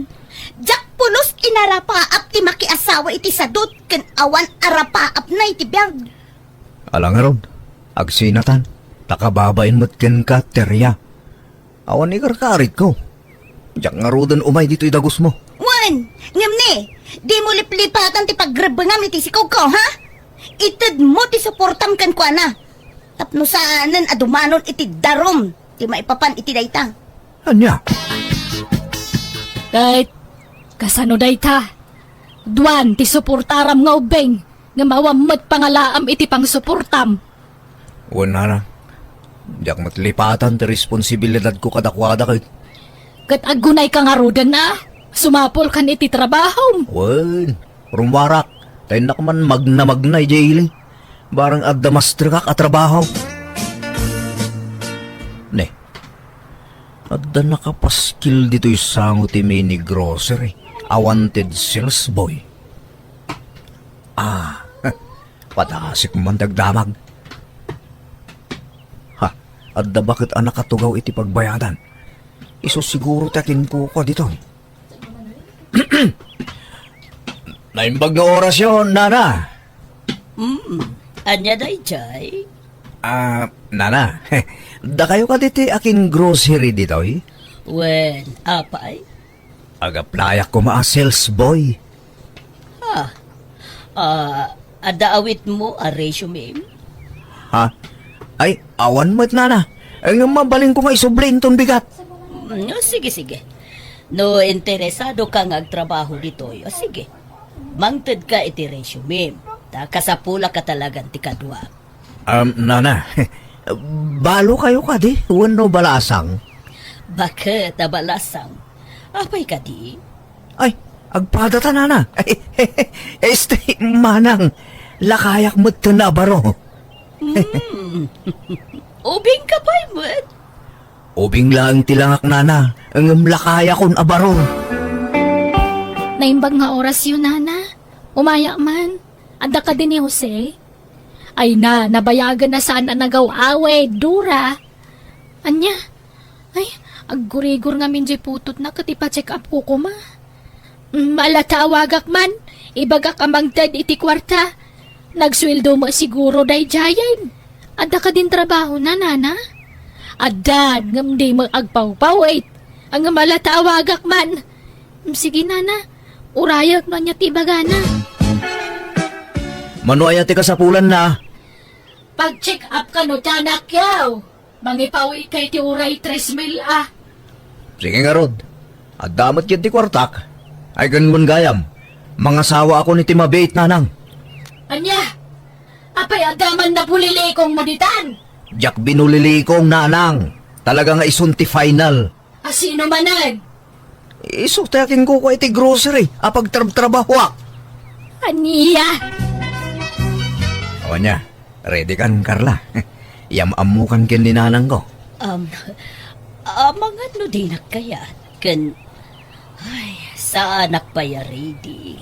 Jak pulos inarapaap ti makiasawa iti sadot ken awan arapaap na iti biyag. Alang ron, agsinatan, takababain mo't ken ka, terya. Awan ni karkarit ko. Diyak nga rodan umay dito'y dagos mo. Wan, ngam ni, di mo liplipatan ti pagrebengam iti sikaw ko, ha? Ited mo ti suportam kan kwa na. Tapno saanan adumanon iti darom, ti maipapan iti dayta. Anya? Kahit kasano day ta. Duan ti suportaram nga ubeng. Nga mawamad pangalaam iti pang suportam. Wala na. Diyak matlipatan ti responsibilidad ko kadakwada kay. Kat agunay ka nga rodan na. Sumapol kan iti trabaho. Wen, rumwarak. Tayo na man magna-magnay, Jaylee. Barang agdamastre ka katrabaho. Ne, adda nakapaskil dito'y sango ti mini grocery. A wanted sales boy. Ah, patasik man dagdamag. Ha, adda bakit anak katugaw iti pagbayadan? Iso siguro takin ko dito. Naimbag na oras yun, Nana. Anya day, Jay? Nana, da kayo ka diti akin grocery dito, eh? Wen, apay? Agaplayak ko maa sales boy. Adaawit mo a resume? Ha? Ay, awan mo't, Nana. Ang mabaling ko nga isublin ton bigat. Sige. No, interesado ka nga agtrabaho dito, sige. Mangted ka iti resume. Kasapula ka talagang ti kadwa. Nana, balo kayo ka di? Wano balasang? Bakit abalasang? Apay ka di? Ay, agpadata, Nana. Este, manang, lakayak mo't na baro. Ubing ka pa'y mo't? Ubing lang tilangak, Nana. Ang lakaya kon abaro. Naimbag nga oras yun, Nana. Umaya man. Anda ka din ni Jose. Ay nabayagan na saan na nagaw-awe, dura. Anya, ay, aggurigor nga minjay putot na katipa-check up ko kuma. Malatawagak man, ibagak amang dad iti kwarta. Nagsweldo mo siguro day jayan. Anda ka din trabaho na, Nana. Adan, ngam di mo agpaw-pawait. Ang malatawagak man. Sige, Nana, urayak na niya tibagana. Mano ay ati kasapulan na. Pag-check up ka no, tanak yaw. Mangipawi kay ti uray 3,000 ah. Sige nga, Rod. At damat yun ti kwartak. Ay ganun gayam. Mga sawa ako ni Timabait, nanang. Anya, apay agaman na pulili kong muditan. Jack binulili kong nanang. Talaga nga isunti final. Asino manag? Isuktakin ko iti grocery. Apag trabaho. Aniya. O niya, ready kan, Carla. Yamamukan kin ninanang ko. Mga no di na kaya. Ay, sa anak pa ya ready.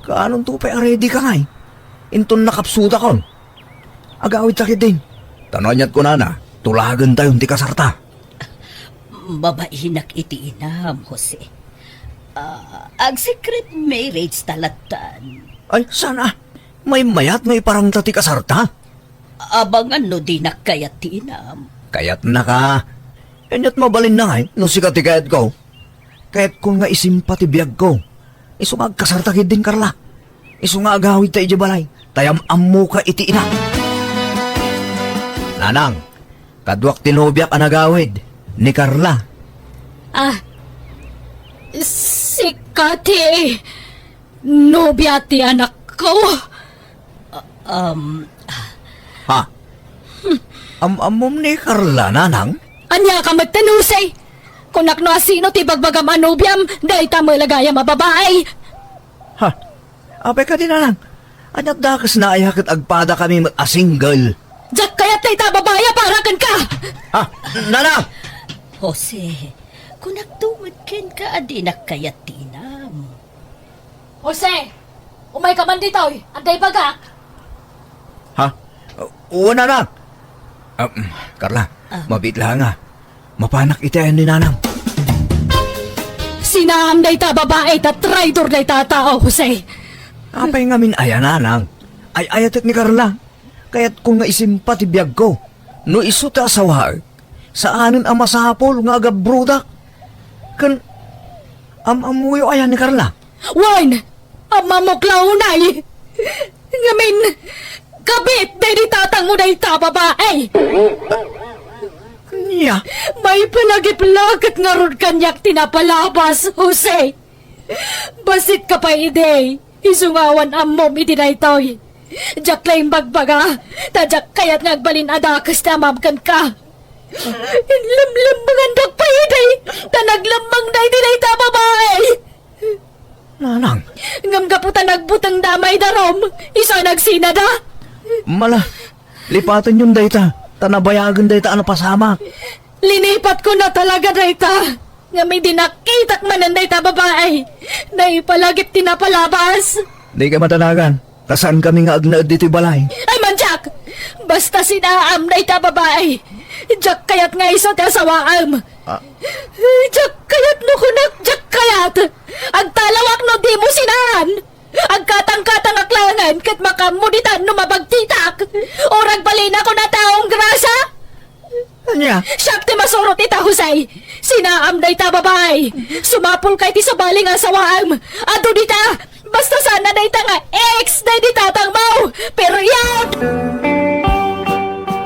Kaanong tupay ready ka ngay? Inton nakapsuta kon. Agawit sakit din. Tanonyat ko na, tulagan tayong ti kasarta. Babainak iti inam, Jose. Ang secret marriage talatan. Ay, sana? May mayat may parang tati kasarta? Abangan no di na kaya tinam. Kaya't na ka. Enyat mabalin na ngay, no si katikayat ko. Kaya't kung nga isimpati biyag ko. Isu nga kasartakid din, Carla. Isu nga agawid tayo balay. Tayam ammo ka iti ina. Nanang, kadwak tinobyak ang agawid ni Carla. Si Kati. Nobya ti anak ko. Ha? Amom ni Carla, nanang? Anya ka magtanusay. Kunak no asino ti bagbagam anobyam, dahi ta malagaya mababaay. Ha? Apay ka din, nanang. Anyat dakas na ayakit agpada kami mag-asingle. Diyak kayat na itababaya para kan ka. Ha? Nanang! Jose, kung nagtumad ken ka, adi na kaya tinam. Jose, umay ka man dito, anday bagak. Ha? Oo, nanang. Carla, mabit lang nga. Mapanak itayan ni nanang. Sinaam na ita babae ta traitor na ita tao, Jose. Apay ngamin aya, nanang. Ay ayatek ni Carla. Kaya't kung nga isimpa ti biyag ko, no iso ta asawa, saanin ang masapol nga agabrudak. Kan, amuyo aya ni Carla. Wan, amamoklaw na ngamin, kabit na itatang mo na ita babae. Niya, May palagip-lagat nga ron kanyak tinapalabas, Jose. Basit ka pa ide, isungawan amom itinaytoy. Diyak lang bagbaga, tadyak kayat ngagbalin adakas na mamkan ka. Lamlam mangandak pa ide, tanaglamang na itinayta babae. nanang, Ngam kaputan nagbutang damay darom, isa nagsinada. mala, lipatan yung dayta. Tanabayagan dayta ano pasama. Linipat ko na talaga dayta. Nga may dinakitak manan dayta babae. Na ipalagip tinapalabas. Di ka matanagan. Kasaan kami nga agnaad dito balay. Ay man, Jack! Basta sinaam dayta babae. Jack kayat nga iso ti asawaam. Jack kayat no kunak, Jack kayat. Agtalawak no di mo sinahan. Agkatang-katang aklangan kat makamuditan no mabagtitak. Orag balin ako na taong grasa. Anya? Siyak ti masurot ita, Jose. Sinaam na ita, babay. Sumapol kay ti sabaling asawaam. Ado dita, basta sana na ita nga ex na ditatang mau. Period!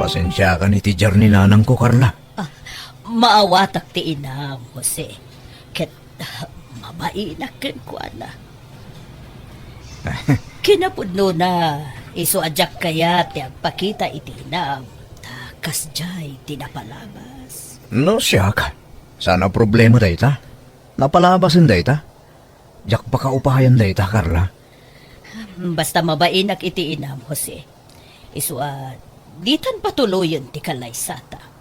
Pasensya ka ni tijar ni nanang ko, Carla. Maawatak ti inam, Jose. Ket, mabainak ken kwa na. Kinapudno na, iso adyak kaya ti agpakita iti inam. Takas jay, tinapalabas. No, siyak. Sana problema dayta. Napalabasin dayta. Jak pa kaupahayan dayta, Carla. Basta mabainak iti inam, Jose. Iso ditan patuloyon ti kalaysata.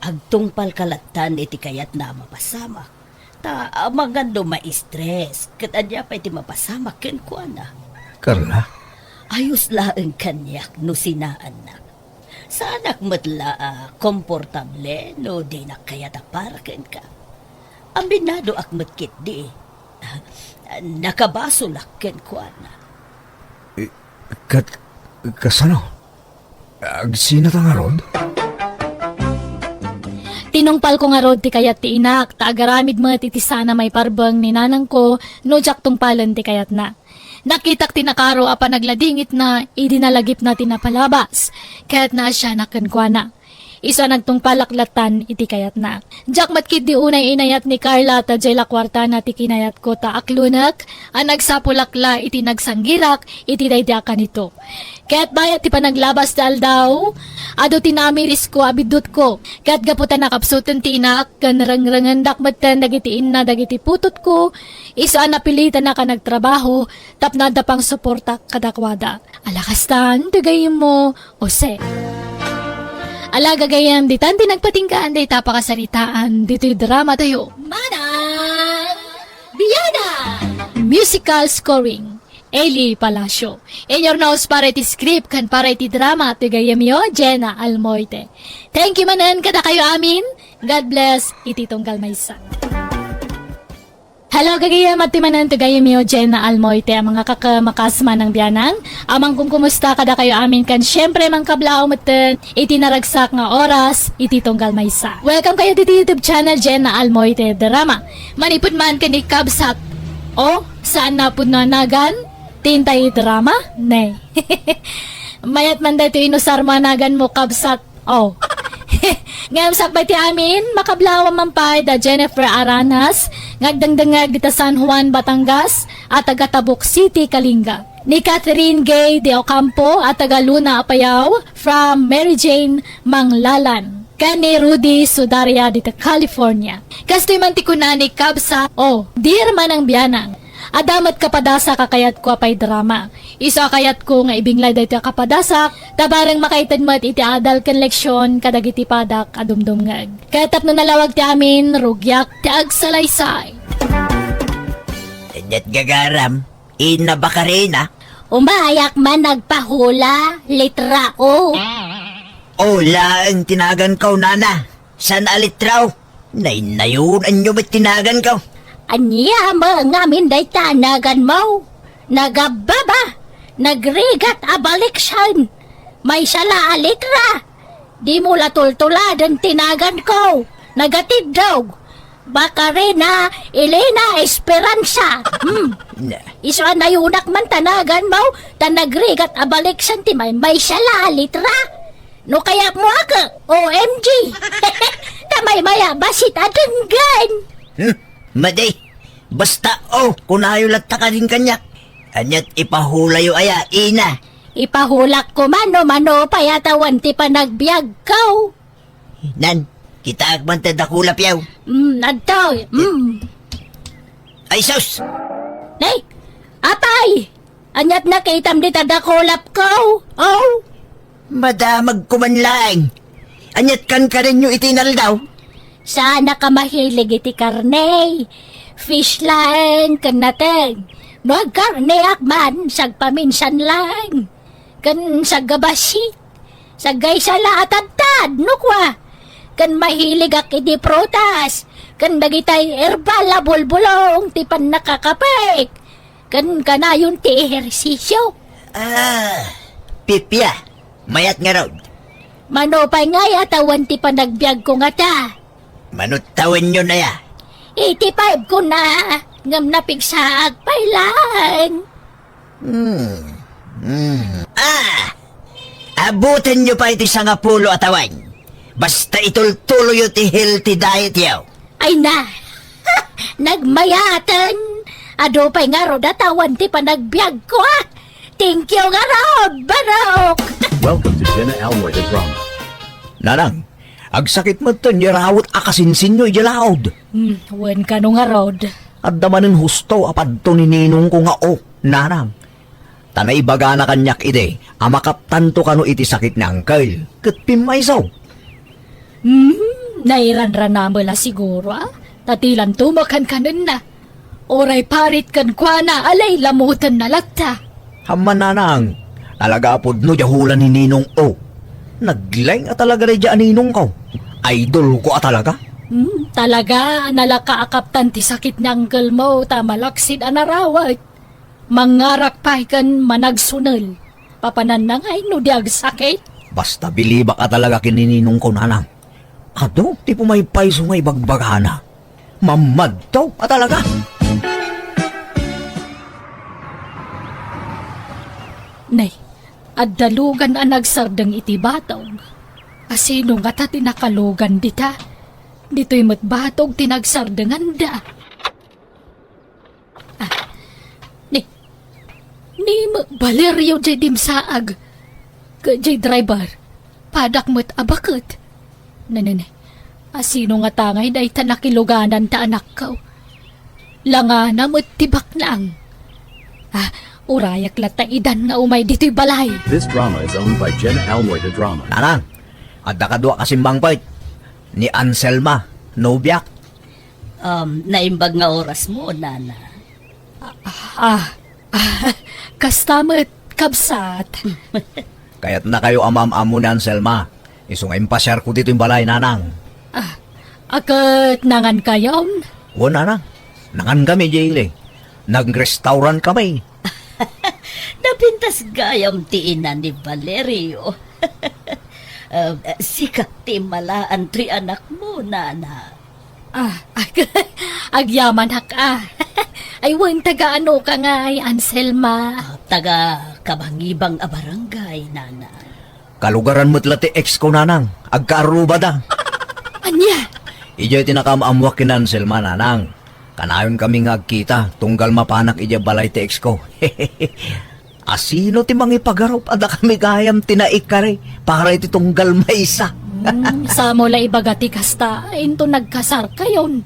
Agtungpal kalatan iti kayat na mapasamak. Ta amangando ma-stress. Kat anya pa iti mapasamak ken kuana. Carla? Ayos laeng kanyak no sinaan na. Sa anak matla komportable no di na kayat para ken ka. Ambinado akmat kit di. Nakabaso lak ken kuana. Kasano? Agsinat ang arod? Tinungpal ko nga rod ti kayat ti inak, taagaramid mga titisana may parbang ni nanang ko, no jak tungpalan ti kayat na. Nakitak tinakaro apa nagladingit na, idinalagip na tinapalabas, kaya't na siya nakankwana. Isa nagtung palaklatan iti kayat na. Jak matkid di unay inayat ni Carla ta jay lakwarta na ti kinayat ko ta aklunak, ang nagsapulakla iti nagsanggirak iti daydaka nito. Kaya't bayat ti panaglabas dal daw, ado tinamiris ko abidut ko. Kaya't gaputan nakapsutan ti inak, kanrangrangan dakmatan dagiti inna dagiti putot ko, isa napilitan na ka nagtrabaho, tapnada pang suporta kadakwada. Alakastan, tagayin mo, Ose. Alaga gayam, ditan di nagpatingkaan, di tapakasaritaan, dito'y drama tayo. Manang! Biyana! Musical scoring. Eli Palacio. In your nose para iti script kan para iti drama at gayam yo, Jenna Almoite. Thank you manan kada kayo amin. God bless iti tunggal maysa. Hello kagayam at timanan to gayam yo, Jenna Almoite, ang mga kakamakasma ng biyanang. Amang kung kumusta kada kayo amin kan syempre mang kablao matan iti naragsak nga oras iti tunggal maysa. Welcome kayo dito YouTube channel Jenna Almoite Drama. Manipod man kani kabsat. O, saan na po nanagan? Tintay drama? Nay. Mayat man dito inusar managan mo kabsat. Oh. Ngayong sakbay ti amin, makablawa man pa da Jennifer Aranas, ngagdangdangag dita San Juan, Batangas, at taga Tabuk City, Kalinga. Ni Catherine Gay de Ocampo at taga Luna Apayao from Mary Jane Manglalan. Kani Rudy Sudaria dito California. Kastoy man ti kunani kabsa, oh, dir man ang biyanang. Adamat kapadasa kakayat ko apay drama. Isa kayat ko nga ibinglay dito kapadasa, tabarang makaitan mo at iti adal kan leksyon kadagiti padak adumdumngag. Kaya tapno nalawag ti amin, rugyak ti agsalaysay. Anyat gagaram, ina ba ka rin Umayak man nagpahula, litra o. Ola ang tinagan ko, nana. San alitraw? Nainayunan nyo ba't tinagan ko? Anya mo ngamin day tanagan mo. Nagababa, nagrigat abaliksyan. May sala alikra. Di mo latultuladan tinagan ko. Nagatidog. Baka rin na Elena Esperanza. Isa na yunak man tanagan mo. Tanagrigat abaliksyan ti may sala alitra. No kaya mo ako, OMG. Tamay maya basit adenggan. Maday, basta kunayo latta ka din kanyak. Anyat ipahulayo aya, ina. Ipahulak ko mano payatawan ti panagbiag ko. Nan, kita agman tadakulap yaw. Nadto. Ay sus! Nay, apay! Anyat nakitam di tadakulap ko. Oh, Madamag kumanlaing. Anyat kan ka rin yung itinal daw. sana ka mahilig iti karne. Fish lang kanateng. No karne akman, sagpaminsan lang. Kan sagabasit. Sagay sa laatad-tad, no kwa. Kan mahilig ak iti protas. Kan dagitay erbala bulbulong, tipan nakakapik. Kan kanayon ti ehersisyo. Pipya. Mayat nga raw. Manopay nga yatawan ti panagbiag ko nga ta. Manutawan nyo na ya. 85 ko na. Ngam napigsaag pay lang. Abutin nyo pa iti sangapulo atawan. Basta itultuloy yung ti healthy diet yaw. Ay na. Nagmayatan. Ado pa'y nga ro datawan ti panagbiag ko ah. Thank you nga ro, Barok. Welcome to Jenna Almoy the Drama. Nanang, agsakit mo ito, nirawot akasinsin nyo ijalaod. Wen ka nung arod. At damanin husto apad to ni ninong ko nga nanang. Tanay baga na kanyak ide, amakaptan to kano iti sakit ni Uncle. Kat pimaysaw. Nairanran na mo la siguro Tatilan tumakan ka nun na. Oray parit kan kwa na alay lamutan na latta. Haman nanang, alagapod no jahulan ni ninong Naglaing talaga rin dyan ninong ko. Idol ko talaga. Talaga, nalakaakaptan ti sakit ni uncle mo, tamalaksid anarawat. Mangarak pa kan managsunal. Papanan na ngay no diag sakit. Basta biliba ka talaga kinininong ko nanang. Ado, ti pumaypay sungay bagbagana. Mamad to, talaga. Nay, at dalugan ang nagsardang iti batong. Asino nga ta tinakalugan dita? Dito'y matbatog tinagsardangan da. Ni Valerio jay dimsaag. Jay driver. Padak mo't abakot. Nanane. Asino nga tangay day tanakiluganan ta anak ko. Langana mo't tibak lang. Urayak lata idan nga umay dito'y balay. This drama is owned by Jenna Almoida Drama. Nanang, adda kadwa kasimbang pait. Ni Anselma, nobyak. Naimbag nga oras mo, nana. Kastamot kabsat. Kaya't na kayo amam-amo ni Anselma. Isungay pasyar ko dito yung balay, nanang. Akat nangan kayon. O, nanang. Nangan kami, Jaylee. Nag-restaurant kami. Napintas gayam tiinan ni Valerio. Sikat ti malaan tri anak mo, nana. Agyaman haka. Ay wan taga ano ka nga ay Anselma. Taga kabangibang a barangay, nana. Kalugaran mo't lati ex ko, nanang. Agkaaruba da. Anya? Ijay tinakamamwak kin Anselma, nanang. Kanayon kami nga agkita, tunggal mapanak ija balay ti ex ko. Asino ti mangi pagarop, ada kami gayam tinaikari, para iti tunggal maisa. Sa mula ibagati kasta, into nagkasar kayon.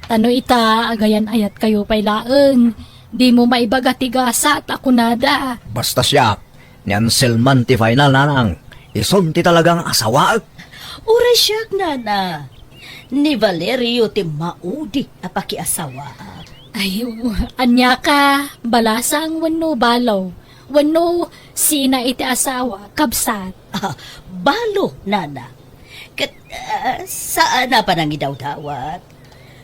Tano ita, agayan ayat kayo pailaan. Di mo maibagati gasa at ako nada. Basta siya, ni Anselman ti final, nanang. Ison ti talagang asawa. Ure siyak, nana. Ni Valerio ti maudi apakiasawa. Ay, anya ka, balasang wano balaw. Wano sina iti asawa, kabsat. Balo, nana. Saan na pa nang idawdawat?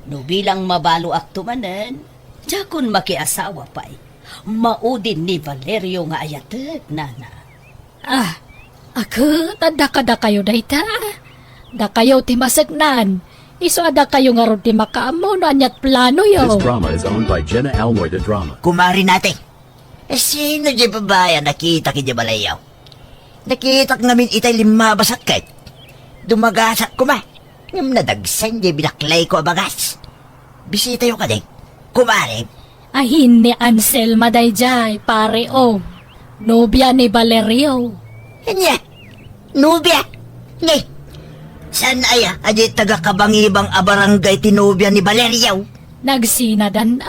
No bilang mabalo akto manen, jakon makiasawa pa'y. Maudin ni Valerio nga ayatek, nana. Ako, tadda kayo dayta. Da kayo ti masagnan. Iso ada kayo nga ron ti makaamo no anyat plano yo. This drama is owned by Jenna Almoida Drama. Kumari natin. Sino di babaya nakita ki di balayaw? Nakita ngamin itay lima basakit. Dumagasak ko ma. Ngam nadagsan di binaklay ko abagas. Bisita yung kadeng. Kumari. Ay hindi Anselma dayjay, pare o. Nobya ni Valerio. Kanya. Nubya. Ngay. San aya? Adi taga-kabangibang abarangay tinubya ni Valerio. Nagsinadan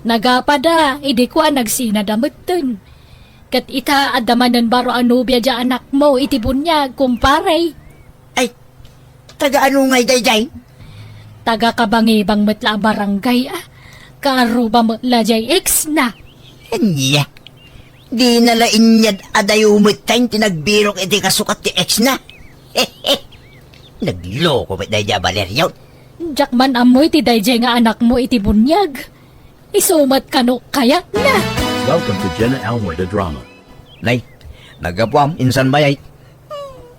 Nagapada, idi ko nagsinadamutin. Kat ita adamanan baro anubya dya anak mo, iti bunyag, kumpare. Ay, taga-ano ngay dayjay? Taga kabangibang matla barangay Karuba matla jay ex na. Kanya. Di nalain yad adayumit tayong tinagbirok iti kasukat ti ex na. Nagloko ba dayja Valerio? Jakman amoy ti dayjay nga anak mo iti bunyag. Isumat kano kaya na. Welcome to Jenna Almoida Drama. Nay, nagapuam, insan bayay.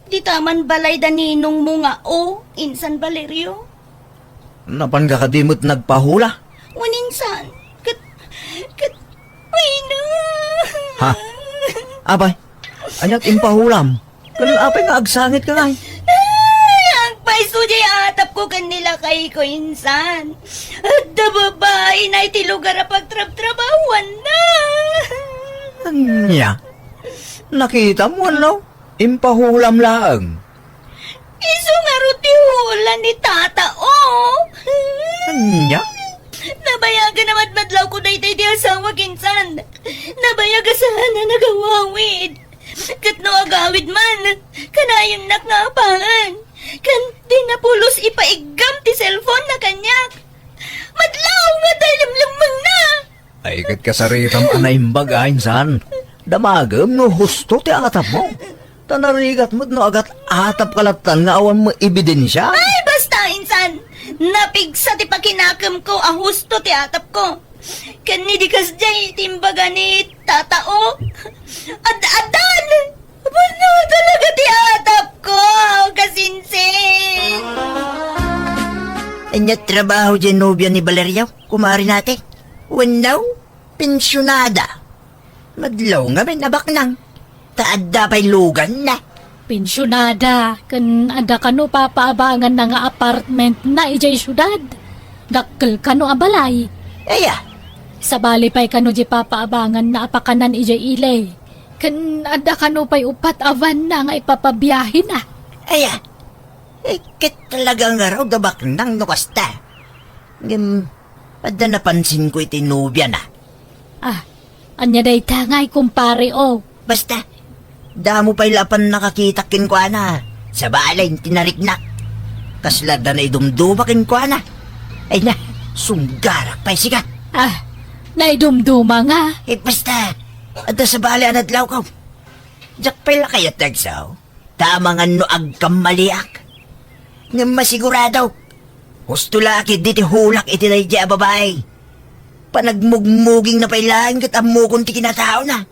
Di taman balay daninong mo nga insan Valerio. Napan ka kadimot nagpahula? Uninsan. Uy na. Ha? Abay, anyat impahulam. Kanang apay nga agsangit ka ngay. Paiso di atap ko kanila kay ko insan. At da babae na iti lugar a pagtrab-trabawan na. Anya? Nakita mo ano? Impahulam lang. Iso nga ruti hula ni tata Anya? Nabayagan naman madlaw ko daytay di asawa kinsan. Nabayaga sana nagawawid. Kat no agawid man. Kanayon nak nga apangan. Kan di napulos ipaigam ti cellphone na kanyak. Madlaw nga dahil limlimang na. Ay, kat kasaritam anaymbag insan. Damagam no husto ti atap mo. Tanarigat mo't no agat atap kalatan nga awan mo ebidensya. Ay, basta insan. Napigsa ti pakinakam ko a husto ti atap ko. Kani di kasjay timbaga ni tatao. Ad-adan! Ano talaga ti atap ko? Kasinsin! Anya trabaho dyan nobya ni Valerio, kumari natin. Wanaw, pensyonada. Madlaw nga may nabak nang. Taadda pa'y lugan na. pensyonada, kan ada kano papaabangan na nga apartment na ijay syudad. Dakkel kano abalay. Aya, Sa bali pa'y kano di papaabangan na apakanan ijay ilay. Kan ada kano pa'y upat avan na nga ipapabiyahin na. aya. Ket talaga nga raw dabak nang nukasta. Pada napansin ko iti nubya na. Anya day tangay kumpare o. Basta, damo pa'y lapan nakakitakin ko ana. Sa balay, tinariknak. Kaslada na idumdumakin ko ana. Ay na, sunggarak pa'y sikat. Naidumduma nga. Basta, ada sa balay anadlaw ko. Diyak pa'y lakayat nagsaw. Tama nga no agkamaliak. Nga masigurado. Gusto laki diti hulak iti na iti babae. Panagmugmuging na pailaan kat amukon ti kinatao na.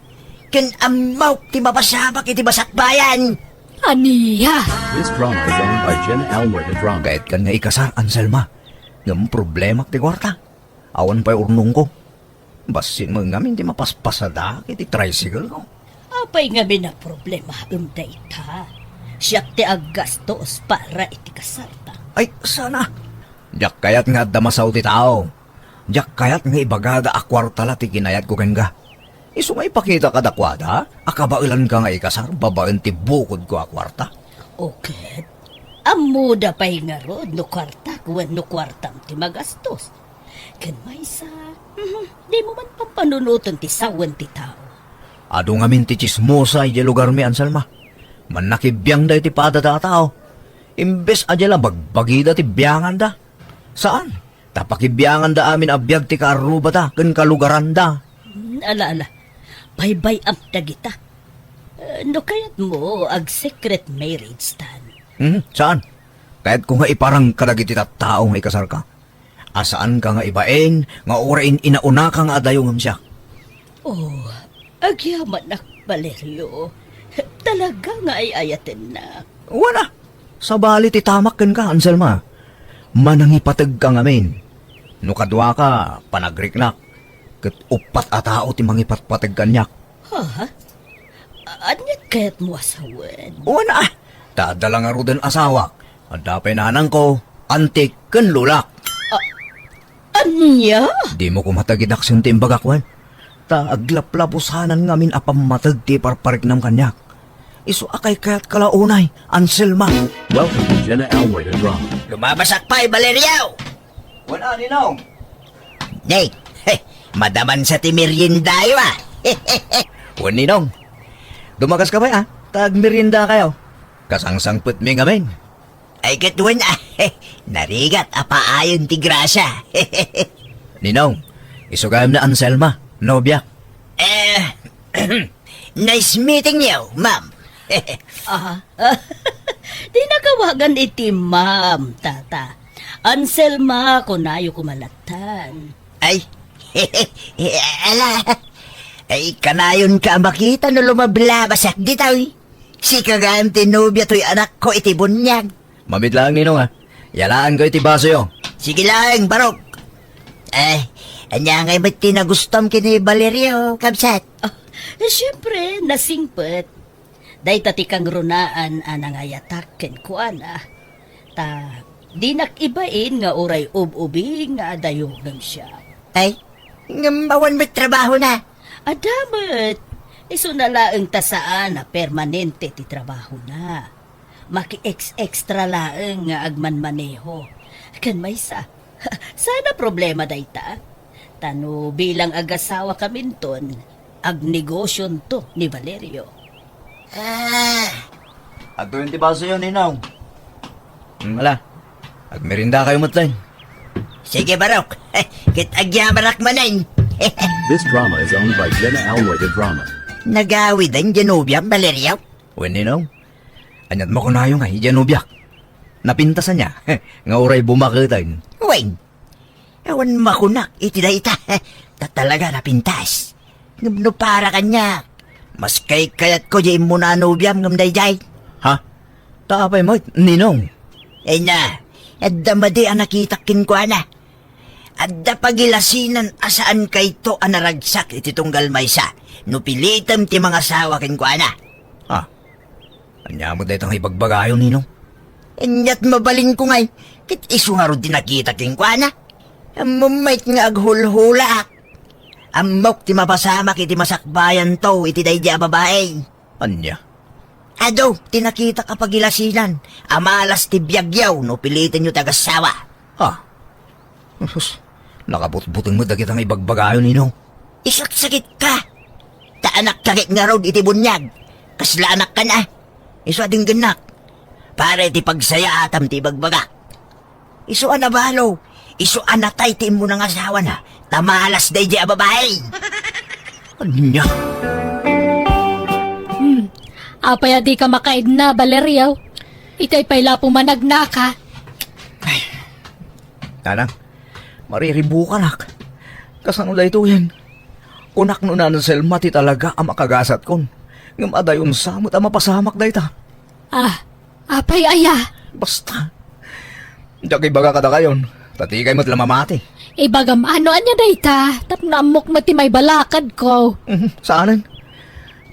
Ken amaw ti mapasabak iti basak bayan. Aniya. This drama is owned by Jenna Elmore the Drama. Kahit kan nga ikasar, Anselma. Ngam problema ti kwarta. Awan pa'y urnong ko. Basin mo ngamin di mapaspasada iti tricycle ko. Apay nga na problema dayta. Siya ti aggastos para iti kasarta. Ay, sana. Diyak kayat nga damasaw ti tao. Diyak kayat nga ibagada akwarta la ti kinayat ko kenga. Isu nga ipakita ka dakwada, akabailan ka nga ikasar, babaen ti bukod ko akwarta. Okay. Amuda pa'y nga rod no kwarta kuwan no kwartam ti magastos. Kan may sa... di mo man pampanunutan ti sawan ti tao. Ado nga min ti chismosa iti lugar mi, Anselma. Man nakibiyang da iti padada tao. Imbes adya la bagbagida ti biyangan da. Saan? Tapakibiyangan da amin abiyag ti kaaruba da, ken kalugaran da. Ala, baybay am dagita. No kayat mo ag secret marriage tan. Saan? Kahit kung nga iparang kadagiti taong ikasar ka. Asaan ka nga ibaen, nga orain inauna ka nga adayong siya. Oh, agyaman nak Valerio. Talaga nga ay ayatin na. Wala. Sa bali ti tamak ken ka, Anselma. Manangipatag ka ngamin. No kadwa ka, panagriknak. Ket upat a tao ti mangipatpatag kanyak. Ha? Anyat kayat mo asawan? Wala. Dadala nga ro den asawak. At dapay nanang ko, antik ken lulak. Anya? Di mo kumatagidak sin ti imbagakwan. Ta aglaplapusanan ngamin apamatag ti parparik ng kanyak. Isu akay kayat kalaunay, Anselma. Welcome to Jenna Elmore the Drama. Lumabasak pa'y, Valeriao! Wala, Ninong. Nay, madaman sa timiryendayo ah. Wan, Ninong. Dumagas ka ba, Tag-merienda kayo. Kasangsangput mi ngamin. Ay katuan ah. Narigat, apaayon ti grasya. Ninong, isugayam na Anselma, nobya. Nice meeting you, ma'am. Di nakawagan iti ma'am, tata. Anselma, kunayo kumalatan. Ay, ala. Ay, kanayon ka makita no lumablabasak ditaw. Si kagam tinubya to'y anak ko iti bunyag. Mamit lang, Ninong, Yalaan ko iti baso yo. Sige lang, Barok. Anya ngay ba't tinagustom kini Valerio, kabsat? Siyempre, nasingpet. Day tati kang runaan anang ayataken ko ana. Ta, di nakibain nga oray ub-ubi nga adayogam siya. Ay, ngambawan mo't trabaho na. Adamat, iso na laeng tasaan na permanente ti trabaho na. Maki-extra laeng nga agman-maneho. Kan may sana problema dayta. Tano bilang agasawa kaminton, agnegosyon to ni Valerio. Ato yung tibaso yun, Ninong. Wala. Agmerinda kayo matay. Sige, Barok. Kitagyabarak manin. This drama is owned by Jenna Elmore the Drama. Nagawid ang Janubia, Valerio. Wen, Ninong. Anyat mo ko na yung Janubyak. Napintasan niya. Nga oray bumakitain. Weng, awan makunak, itidaita. Tatalaga napintas. Ngumno para kanya. Mas kayat ko di mo na nubyam ngam dayjay. Ha? Taapay mo, Ninong. Ay na, adda madi ang nakitakin ko ana. Adda pagilasinan asaan kay to anaragsak iti tunggal maysa. No pilitam ti mga asawa kin ko ana. Ha? Anya mo dahil itang ibagbagayon, Ninong. Inyat mabaling ko ngay. Kit iso nga rin dinakita king kwa na. Mamait nga aghulhula. Amok ti mapasamak iti masakbayan to iti day di babae. Anya? Ado, tinakita kapag ilasinan. Amalas ti biyagyaw no pilitin nyo tagasawa. Ha? Sus, nakabutbuting mo dagit ang ibagbagayon, Ninong. Isakit ka. Taanak kakit nga rod iti bunyag. Kasla anak ka na. Iso ading ganak. Para iti pagsaya atam ti bagbaga. Iso anabalo. Iso anatay ti mo ng asawa na. Tamalas day di babae. Anya? Apay di ka makaid na, Valerio. Itay payla pumanagnaka. Tanang, mariribu ka nak. Kasano da ito yan? Unak no na Selma ti talaga ang makagasat kon. Ngam adayon samot ang mapasamak da ita. Apay aya. Basta. Dagay baga kada kayon. Tatigay mo't lamamati. Ibagam ano anya dayta. Tap na amok mati may balakad ko. Saanan?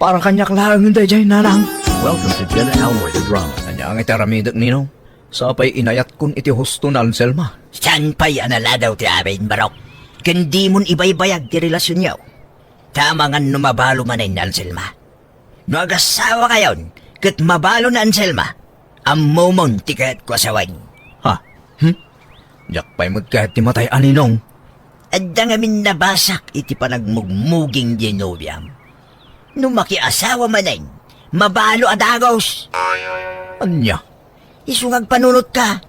Parang kanyak lang yung dayjay nanang. Welcome to Jenna Almoy the Drama. Kanya ang itaramidok nino. Sapay inayat kun iti husto na Selma. San pa'y anala daw ti amin, Barok? Kandi mon ibay-bayag ti relasyon niyo. Tama nga numabalo man ay Anselma. No agasawa kayon, kat mabalo na Anselma, ang momon ti kahit ko asawan. Ha? Yak pa'y magkahit ti matay aninong. Adda nga min nabasak iti panagmugmuging genobiam. No makiasawa man ay, mabalo adagos. Anya? Isungag panunot ka.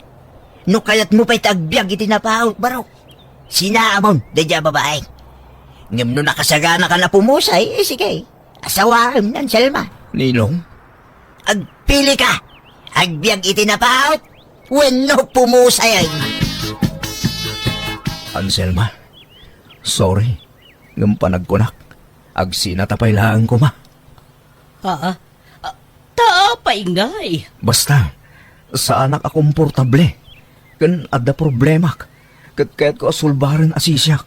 No kayat mo pa'y tagbiag iti napahot, Barok. Sinaamon, dadya babae. Ngam no nakasagana ka na pumusay, sige. Asawaan ng Selma. Ninong? Agpili ka. Agbiag iti napahot. When no pumusay ay. Anselma, sorry. Ngam panagkunak. Agsinatapay lang ko ma. Tapay ngay. Basta, sa anak ako komportable. Kan ada problemak. Kat kahit ko asulbaran asisyak.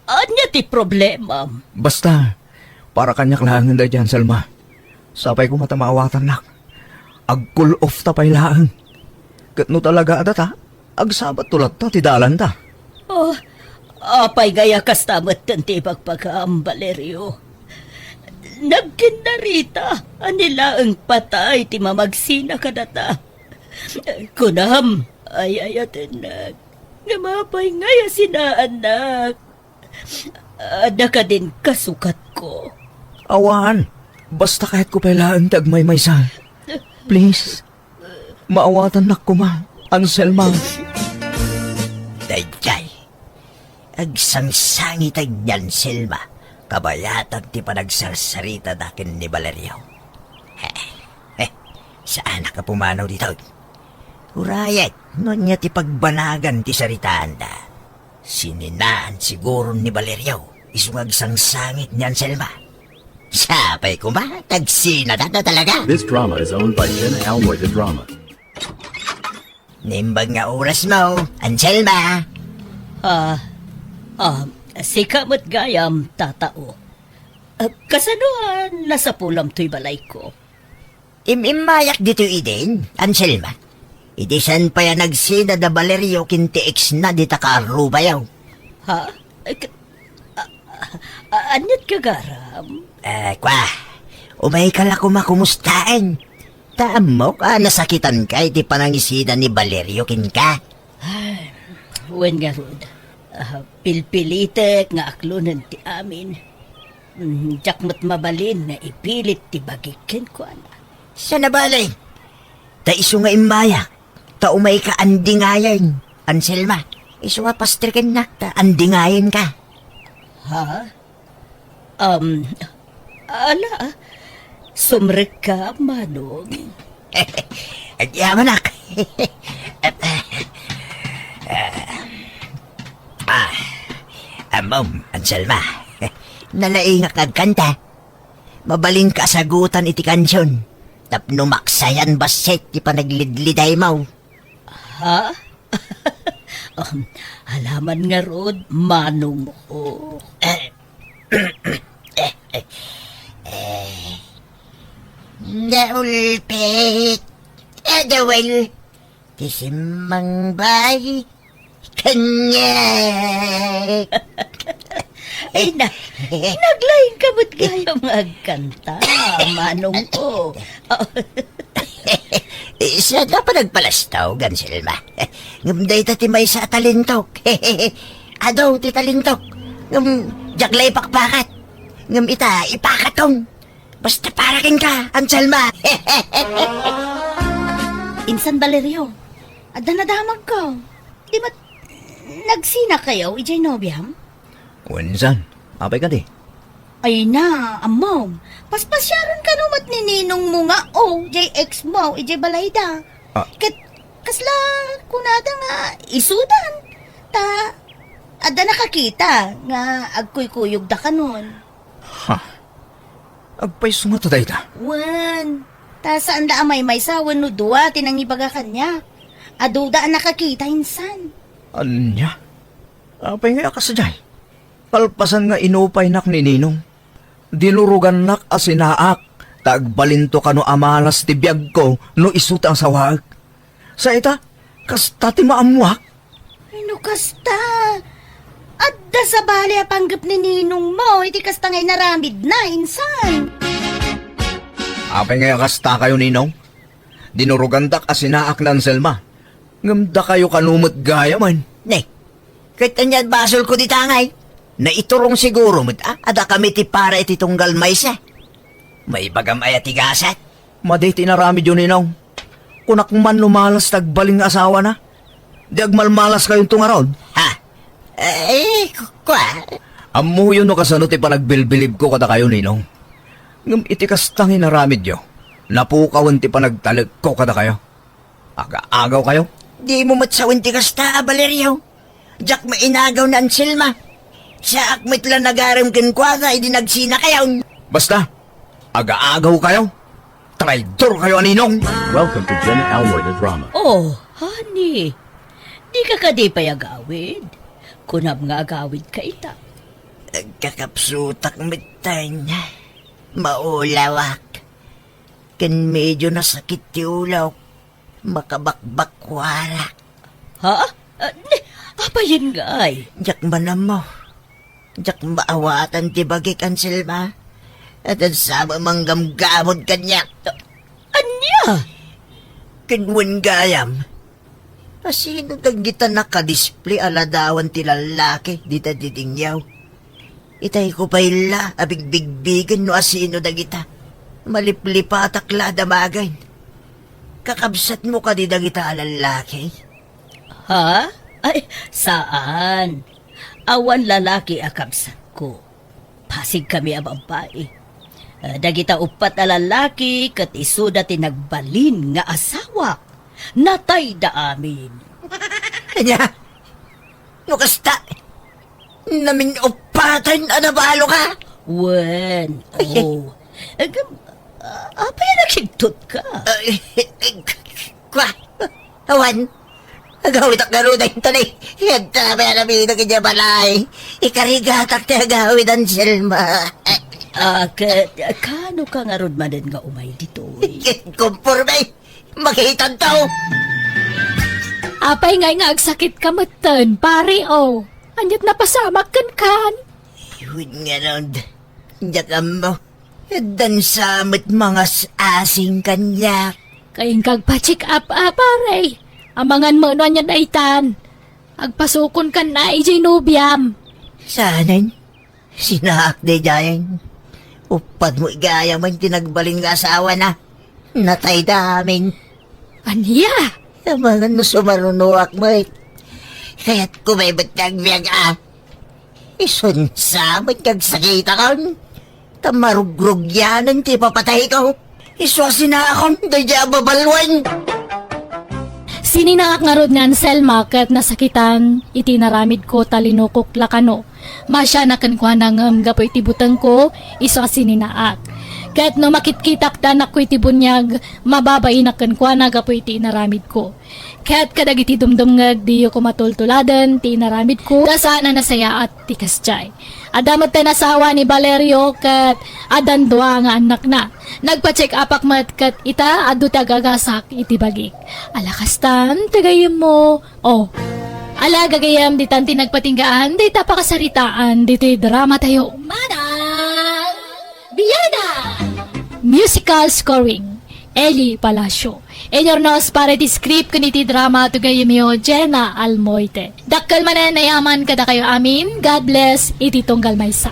Anya ti problema? Basta, para kanyak lang da dyan, Selma. Sapay ko matamawatan nak. Ag-cool off tapay lang. Kat no talaga adata, agsabat tulat ta, tidalan ta. Oh, apay gaya kastamat tanti pagpagam, Valerio. Nagkinarita, anila ang patay ti mamagsina kadata. Kunam, ay ayatin namapay ngaya sina anak. Ada ka din kasukat ko. Awan, basta kahit ko pailaan tagmay-maysa. Please, maawatan nak ko ma, Anselma. Dayjay. Agsangsangit ay niyan, Selma. Kabayatan ti panagsarsarita dakin ni Valerio. Saan ka pumanaw dito? Urayat, nun niya ti pagbanagan ti saritaan da. Sininaan siguro ni Valerio. Isungag sangsangit niyan, Selma. Sapay ko ba? Tagsina na talaga. This drama is owned by Jenna Almoy the Drama. Nimbang nga oras mo, Anselma. Sikamot gayam, tatao. Kasanuan, nasa pulam to'y balay ko. Imimayak dito idin, Anselma. Idisan pa yan nagsina da Valerio kinti ex na di takarubayaw. Ha? Anyat kagaram? Kwa, umay ka lang kumakumustaan. Taamok, nasakitan ka iti panangisina ni Valerio kinka. Wen nga rod. Pilpilitek nga aklunan ti amin. Jakmat mabalin nga ipilit ti bagikin ko ana. Sa nabalay, ta iso nga imbayak, ta umay ka andingayan, Anselma. Iso nga pastrikin na, ta andingayan ka. Ha? Ala, sumrek ka, manong. Yaman nak. Mom, Anselma, nalaing nga kagkanta. Mabaling kasagutan iti kansyon. Tapno maksayan baset ti panaglidliday mo. Ha? Halaman nga rod, manong mo. Naulpit. Adawal. Tisimang bay. Kanya. Ay na. Naglaing kamot kayo magkanta, manong ko. Isa na pa nagpalastaw, Gansilma. Ngamday ta ti may sa talintok. Adaw ti talintok. Jaglay pakpakat. Ngam ita ipakatong. Basta parakin ka, Anselma. Insan Valerio, ada nadamag ko. Di ba nagsina kayo, ijay nobyam? Wensan, apay ka di? Ay na, amom. Paspasyaron ka numat ni Ninong mo nga, jay ex mo, ijay balayda. Ah. Kasla, kunada nga, isudan. Ada nakakita, nga agkuy-kuyog da ka nun. Agpay sumataday ta. Wan, saan da amay may sawan no duwa, tinangibaga kanya. Aduda ang nakakita, insan. Anya? Apay nga kasadyay. Palpasan nga inupay nak ni Ninong. Dinurugan nak asinaak. Tagbalinto ka no amalas ti biyag ko no isutang sawag. Sa ita, kasta ti maamuak. Ano kasta? Adda sa bali panggap ni Ninong mo, iti kasta ngay naramid na, insan. Apay nga kasta kayo Ninong. Dinurugan tak asinaak na Anselma. Ngamda kayo kanumot gaya man. Ne, kahit kanyan basol ko di tangay. Na iturong siguro mo't ada kami ti para iti tunggal maysa. May bagam ay atigasat. Maday tinaramid yun Ninong. Kunak man lumalas tagbaling asawa na. Di agmalmalas kayong tungarod. Ha? Kwa? Amu yun no kasano ti panagbilbilib ko kada kayo Ninong. Ngam itikas tangin naramid yo. Napukawan ti panagtalag ko kada kayo. Aga-agaw kayo. Di mo matsawin ti kasta, Valerio. Jack mainagaw na Anselma. Sa akmit lang nagaram kinkwada, hindi nagsina kayo. Basta, aga-agaw kayo. Traidor kayo Ninong. Welcome to Jenna Almoida Drama. Oh, honey. Di ka kadi payagawid. Kunab nga agawid ka ita. Kakapsutak mitay niya. Maulawak. Kan medyo nasakit ti ulaw. Makabakbakwara. Ha? Apa yun nga ay? Jak manam mo. Jak maawatan ti bagik Anselma. At ang sama manggamgamod kanya. Anya? Kinwan gayam. Pasino tagita nakadisplay aladawan ti lalaki dita didingyaw. Itay ko pa ila abigbigbigan no asino dagita. Maliplipatakla damagay. Kakabsat mo ka di dagita lalaki. Ha? Ay, saan? Awan lalaki akabsat ko. Pasig kami ang babae. Dagita upat na lalaki kat isuda tinagbalin nga asawa. Natay da amin. Kanya, nukasta, namin upatan anabalo ka. Wen, apa yan nakiktot ka? Kwa, awan, agawit ak garo na yung tanay. Yagta ba yan namin na kanya balay. Ikarigatak na agawit ang Selma. Kano ka nga rod manan nga umay dito eh? Kumpurme, makitan tao. Apay nga agsakit ka matan, pare Anyat napasamak kan. Yun nga nun, yakam mo. Dan samit mga asing kanya. Kayong kagpa-check up pare. Amangan mo no niya daitan. Agpasukon kan na ijay nobyam. Sanan, sinaak de jayan. Upad mo igaya man tinagbaling nga asawa na. Natay damin. Anya? Amangan mo sumarunuak mo eh. Kaya't kumaybat kang biyag Isun samit kag sakita kan. Tamarugrug yanan ti papatay ko. Iswasin na akong dadya babalwan. Sininangak nga rod nga Anselma kat nasakitan iti naramid ko talinukok lakano. Masya na kan kwa nangam gapoy tibutang ko iso sininaak. Kat no makitkitak ta na ko'y tibunyag, mababainakan kwa na gapoy ti inaramid ko. Kat kadagiti dumdumngag di ko matultuladan ti inaramid ko, kasa na nasaya at tikasjay. Adamat ta nasawa ni Valerio kat adan dua nga anak na. Nagpa-check upak mat kat ita adu tagagasak iti bagik. Alakastan, tagayim mo. Oh, ala gagayam di tanti nagpatinggaan, di tapakasaritaan, di drama tayo. Manang! Biyada! Musical scoring. Eli Palacio. Enyornos para ti script kuniti drama to gayimyo Jenna Almoite. Dakkel manen nayaman kada kayo amin. God bless iti tunggal maysa.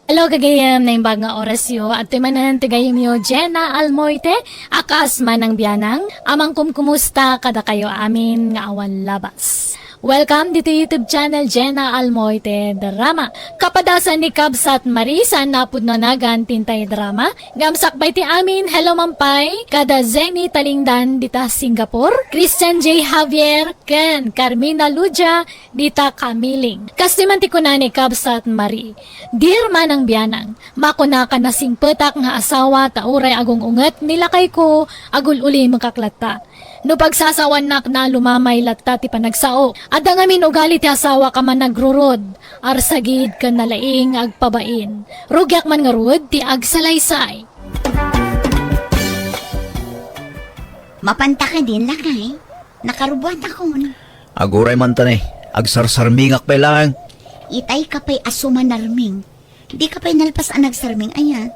Hello kagayam na imbag nga orasyo at timanan tigayimyo Jenna Almoite. Akas man ang biyanang. Amang kumusta kada kayo amin nga awan labas. Welcome dito YouTube channel Jenna Almoite Drama. Kapadasan ni Kabsat Marisa napud nanagan tintay drama. Gamsak bay ti amin hello mampay. Kada Zeni Talingdan dita Singapore. Christian J. Javier ken Carmina Luja dita Kamiling. Kastiman ti kuna ni Kabsat Mari. Dear manang biyanang, makuna ka na singpetak nga asawa tauray agong unget nilakay ko agul uli makaklata. No pagsasawan na lumamay latta ti panagsao. Adda ngamin ugali ti asawa ka man nagrurod. Arsagid ka nalaing agpabain. Rugyak man nga rud ti agsalaysay. Mapanta ka din lakay. Nakarubuat akon. Aguray man tanay, agsarsarmingak pa lang. Itay ka pa'y asuman narming. Di ka pa'y nalpas ang nagsarming ayan.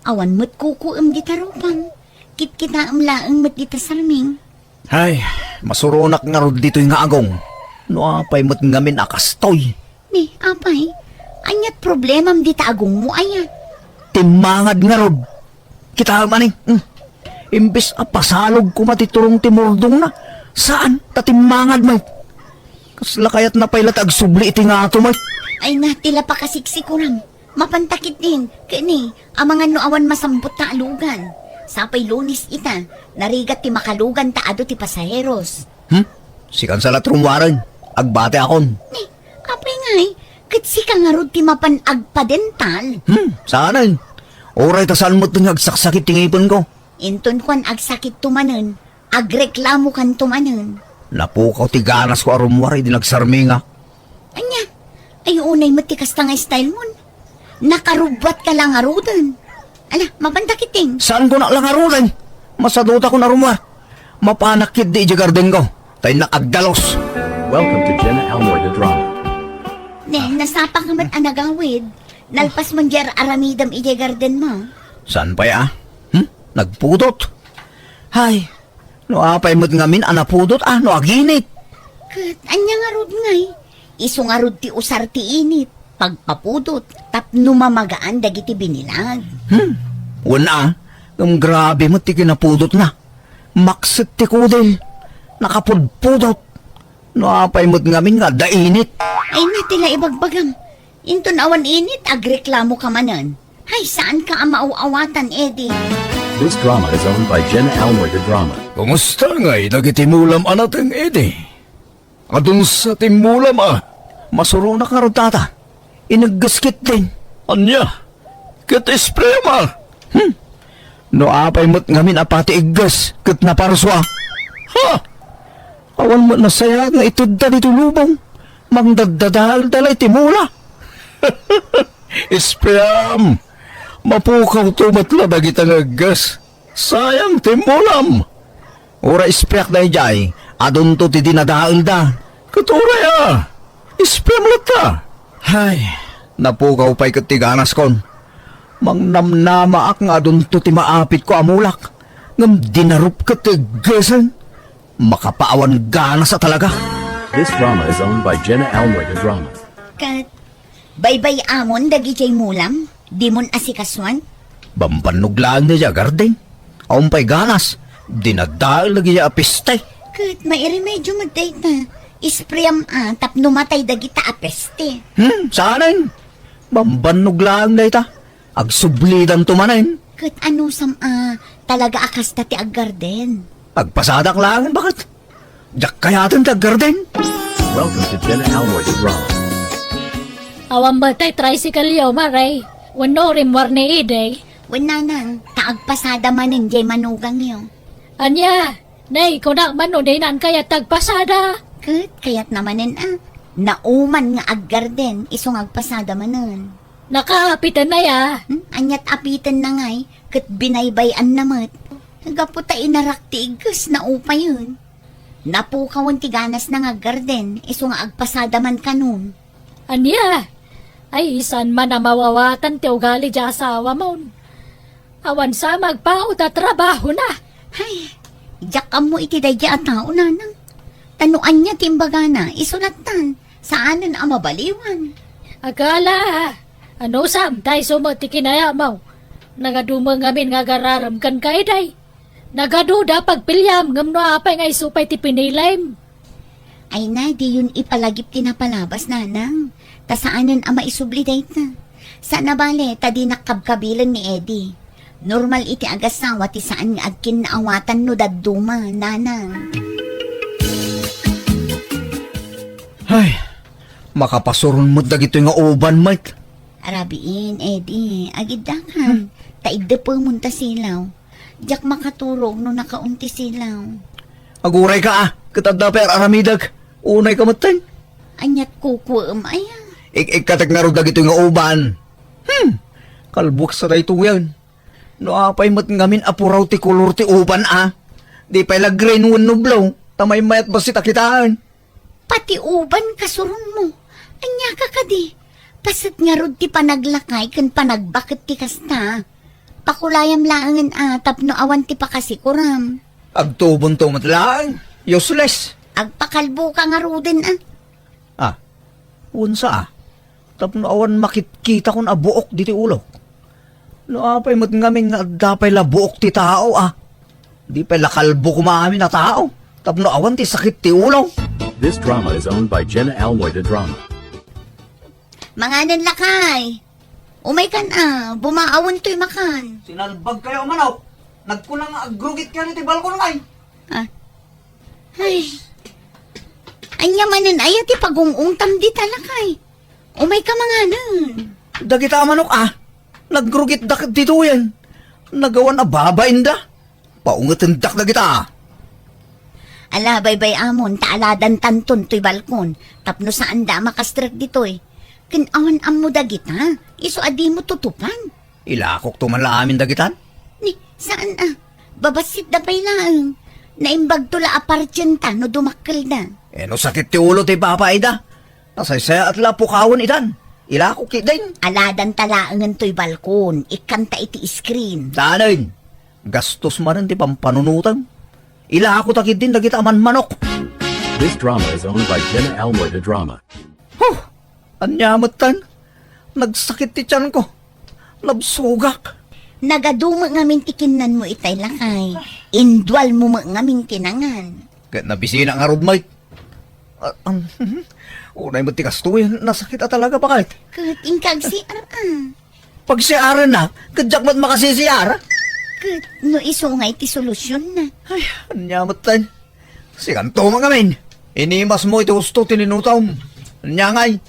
Awan mo't kukuam di tarupan. Kit-kita laang mo't di tasarming. Ay, masurunak nga rod dito'y nga agong. No apay mo't ngamin akastoy. Ni, apay. Anyat problemam di taagong mo ayan. Timangad nga rod. Kita maning. Imbes pasalog ko matiturong timurdong na. Saan? Tatimangad may. Kasla kayat na pailat agsubli iti nga ato may. Ay na, tila pa kasiksikuram. Mapantakit din. Kani, ang mga noawan masambot na alugan. Sapay lunis ita, narigat ti makalugan taado ti pasaheros. Sikan sa latrumwaran. Agbate akon. Ni, apay ngay, katsi ka nga rod ti mapanagpadental. Saanan? Oray tasal mo't ng agsaksakit tingipon ko. Inton kwan agsakit tumanen, agreklamo kan tumanen. Napukaw ti ganas ko arumwari di nagsarminga. Anya, ay unay mo ti kasta nga style mo. Nakarubat ka lang arudan. Ala, mapantakiting. Saan ko na lang arulan? Masaduta ko na rumwa. Mapanakit di garden ko. Tayo nakagdalos. Welcome to Jenna Almoy Drama. Ne, nasapa ka man anagawid. Nalpas man jar aramidam ije garden mo. Saan pa ya? Nagpudot. Hay, no apay mo't ngamin anapudot no aginit. Kat, anya nga rod ngay. Iso nga rod ti usar ti init. Pagpapudot, tapno mamagaan dagiti binilag. Wala, grabe mo't ti kinapudot na. Maksit ti kudel. Nakapudpudot. No apay mo't ngamin nga dainit. Ay natila ibagbagam. Inton awan init, agreklamo ka manan. Hay, saan ka ang mauawatan, Eddie? This drama is owned by Jenna Almoy Drama. Kumusta nga'y nagitimulam anateng edi? Adun sa timulam masuro na ka tata. Inaggaskit din. Anya? Kat esprema. No apay mo't ngamin apati iggas. Kat naparswa. Ha? Awan mo nasaya nga itudda dito lubong. Mangdadadahal dalay timula. Esprem. Mapukaw tumatla bagitang aggas. Sayang timulam. Ora ispek na ijay. Adun to ti dinadahal da. Katuray Esprem lata. Hay, napukaw pa'y katiganas kon. Mangnamnama ak nga dun to ti maapit ko amulak. Ngam dinarup katigasan. Makapaawan ganas sa talaga. This drama is owned by Jenna Almoy Drama. Kat, baybay amon dagi jay mulam, di mon asikaswan. Bambanuglaan niya garden. Aun pa'y ganas. Dinadahal lagi niya apistay. Kat, mairemedyo magdayta. Ispriyam tapno matay dagita apeste. Saanan? Bambanuglaan na ita. Agsublidan tumanin. Kat ano talaga akas tati ag garden. Agpasadak lang, bakit? Diyak kayatin ta garden. Welcome to Jenna Almoy Drama. Awang batay tricycle yaw maray. Wano rin warne ide. Wananan, taagpasada manin jay manugang yo. Anya, nay, ko na man day nan kaya tagpasada. Kayat namanin nauman nga aggarden, isong agpasada manan. Nakaapitan na ya. Anyat apitan na ngay, kat binaybayan namat. Nagaputa inarakti igus na upa yun. Napukawan ti ganas na nga garden, iso nga agpasada man kanun. Anya, ay isan man na mawawatan ti ugali di asawa mo. Awan sa magpaot at trabaho na. Ay, jakam mo iti dayja at tao nanang. Tanuan niya timbaga na, isulatan, saanan ang mabaliwan. Agala, ano sam, tayo sumati kinaya mo. Nagadumang ngamin nga gararam kan kaiday. Nagaduda pagpilyam ngam no apay nga isupay ti pinilaym. Ay na, di yun ipalagip tinapalabas nanang. Ta saanan ang maisubli dayta. Sana bale, tadi nakabkabilan ni Eddie. Normal iti agasawa ti saan nga agkin naawatan no dadduma, nanang. Ay, makapasurun mo dagito nga uban, Mike. Arabiin, Eddie, agidangan. Taigda po munta silaw. Diyak makaturog no nakaunti silaw. Aguray ka katadda per aramidag. Unay ka matay. Anyat kukuam, aya. Ikatag nga rin dagito nga uban. Kalbuk sa dayto yan. No apay mat ngamin apuraw ti kulor ti uban Di pala green one no blow. Tamay mayat basit akitaan. Pati uban kasurun mo. Anya ka kadi. Pasit nga rod ti panaglakay kan panagbakit ti kasta. Pakulayam laangan tapno awan ti pakasikuram. Agtubon to matlang. Useless. Agpakalbo ka nga rodin Unsa Tapno awan makikita kon abuok diti ulo. No apay mat ngamin nga dapay la buok ti tao Di pala kalbo kumami na tao. Tapno awan ti sakit ti ulo. This drama is owned by Jenna Almoy the Drama. Manganan lakay. Umay kan bumaawon to'y makan. Sinalbag kayo manaw. Nagkulang agrugit ka ti balkon kay. Ay. Anya manan ayat ti pagungungtam di talakay. Umay ka manganan. Dagita manok Nagrugit dak dito yan. Nagawan na babain da. Paungatin dak dagita Ala baybay amon taaladan tanton to'y balkon. Tapno saan da makastrak dito'y. Kinawan am mo dagita. Iso adi mo tutupan. Ilakok to man la amin dagitan. Ni, saan babasit da pay lang. Naimbag tula apartyenta no dumakkel na. No sakit ti ulo ti papay da. Nasaysaya at lapukawan idan. Ilakok din. Aladan talaangan to'y balkon. Ikanta iti screen. Danain. Gastos man ti pampanunutan. Ilakot akit din dagita man manok. This drama is owned by Jenna Almoy the Drama. Anyamot tan. Nagsakit ti tiyan ko. Nabsugak. Nagaduma ngamin tikinan mo itay lakay. Indwal mo ngamin tinangan. Kahit nabisina nga rod, Mike. Unay mo tikas to nasakit talaga pa kahit. Kuting kagsiar Pag siyaran na, kadyak mo't makasisiyara. Kut, no isungay ti solusyon na. Ay, anyamot tan. Sikanto mga min. Inimas mo iti gusto tininutaw. Anyangay.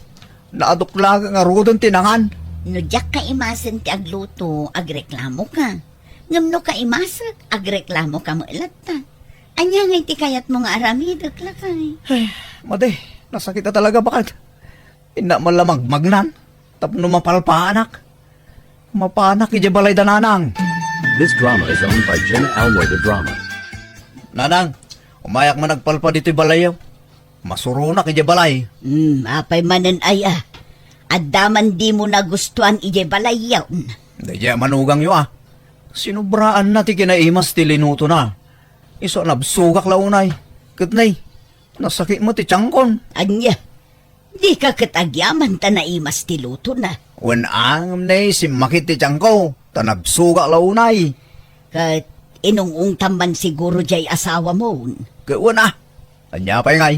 Naadukla nga rodon tinangan. No diyak ka imasan ti agluto, agreklamo ka. Ngam no ka imasak, agreklamo ka mo ilata. Anya nga iti kayat mo nga aramidag lakay. Ay, made, nasakit na talaga bakit. Ina malamag magnan. Tapno mapalpanak. Mapanak iti balay dananang. This drama is owned by Jenna Almoy the Drama. Nanang, umayak man nagpalpa dito balayaw. Masurunak iti balay. Apay manan ay Adaman di mo nagustuhan ije balayaw. Daya manugang yo Sinubraan na ti kinaimas ti linuto na. Iso nabsugak launay. Katnay, nasakit mo ti tiyangkon. Anya, di ka katagyaman ta naimas ti luto na. Wanang nay simakit ti tiyangko. Tanabsugak launay. Kat inungong tamban siguro jay asawa mo. Kawan Anya pa'y ngay.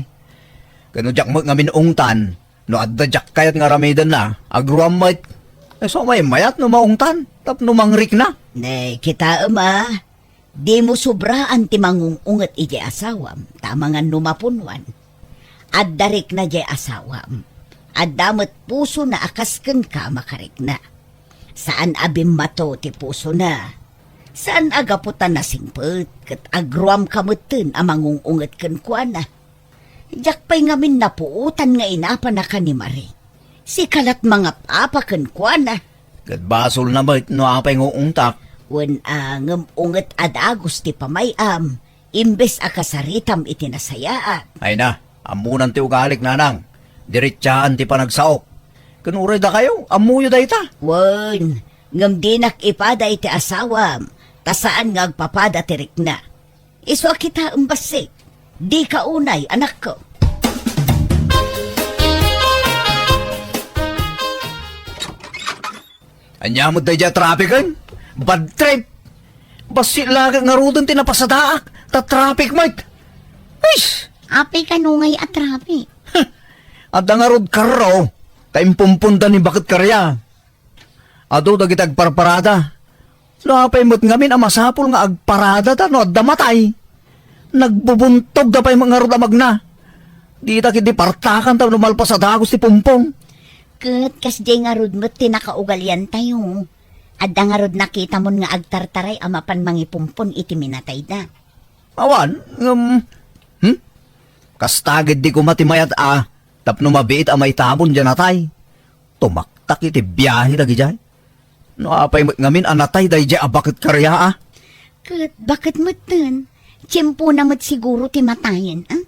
Kanudyak mo nga minungtan. No adadyak kayat nga ramidan na. Agruamit. So may mayat no maungtan. Tapno mangrik na. Ne, kita di mo sobraan ti mangungungat ije asawam. Tama nga numapunwan. Addarik na jay asawam. Addamat puso na akasken ka makarik na. Saan abim mato ti puso na? Saan agaputan na singpet? Kat agruam kamutin amang unget ken kuana. Jak pa'y ngamin napuutan nga inapa na ka ni Marie. Si kalat mga papa ken kuana. Kat basol na ba no apay ngungtak? Wen ngem unget adagos ti pamayam. Imbes akasaritam iti nasayaan. Ay na, amunan ti ugalik nanang. Diritsaan ti panagsaok. Kanuray da kayo, amuyo da ita. Wen, ngem dinak ipada iti asawam. Tasaan nga agpapada tirik na. Iso kita umbasik. Di ka unay, anak ko. Anya mo tayo dya trafikan? Bad trip. Basi lagi nga rudon tinapasadaak. Ta-traffic, Mike. Ish! Apay kanungay at rapi. At nga rod karo. Kaimpumpunda ni bakit karya. Ado da kita agparparada. Lapay mo't ngamin ang masapol nga agparada ta no at damatay. Nagbubuntog da pa'y mga rod amag na. Di ta kiti partakan ta numalpas sa dagos ti pumpong. Kat kas di nga rod mo't tinakaugalian tayo. Adda nga rod nakita mo nga agtartaray amapan mangipumpon iti minatay da. Awan, Kastagid di ko matimayat tapno mabiit amay tabon dyan natay. Tumaktak iti biyahe lagi dyan. No apay ngamin anatay day dyan bakit karya Kat bakit mo tan? Tiyempo na mo't siguro ti matayin, ah?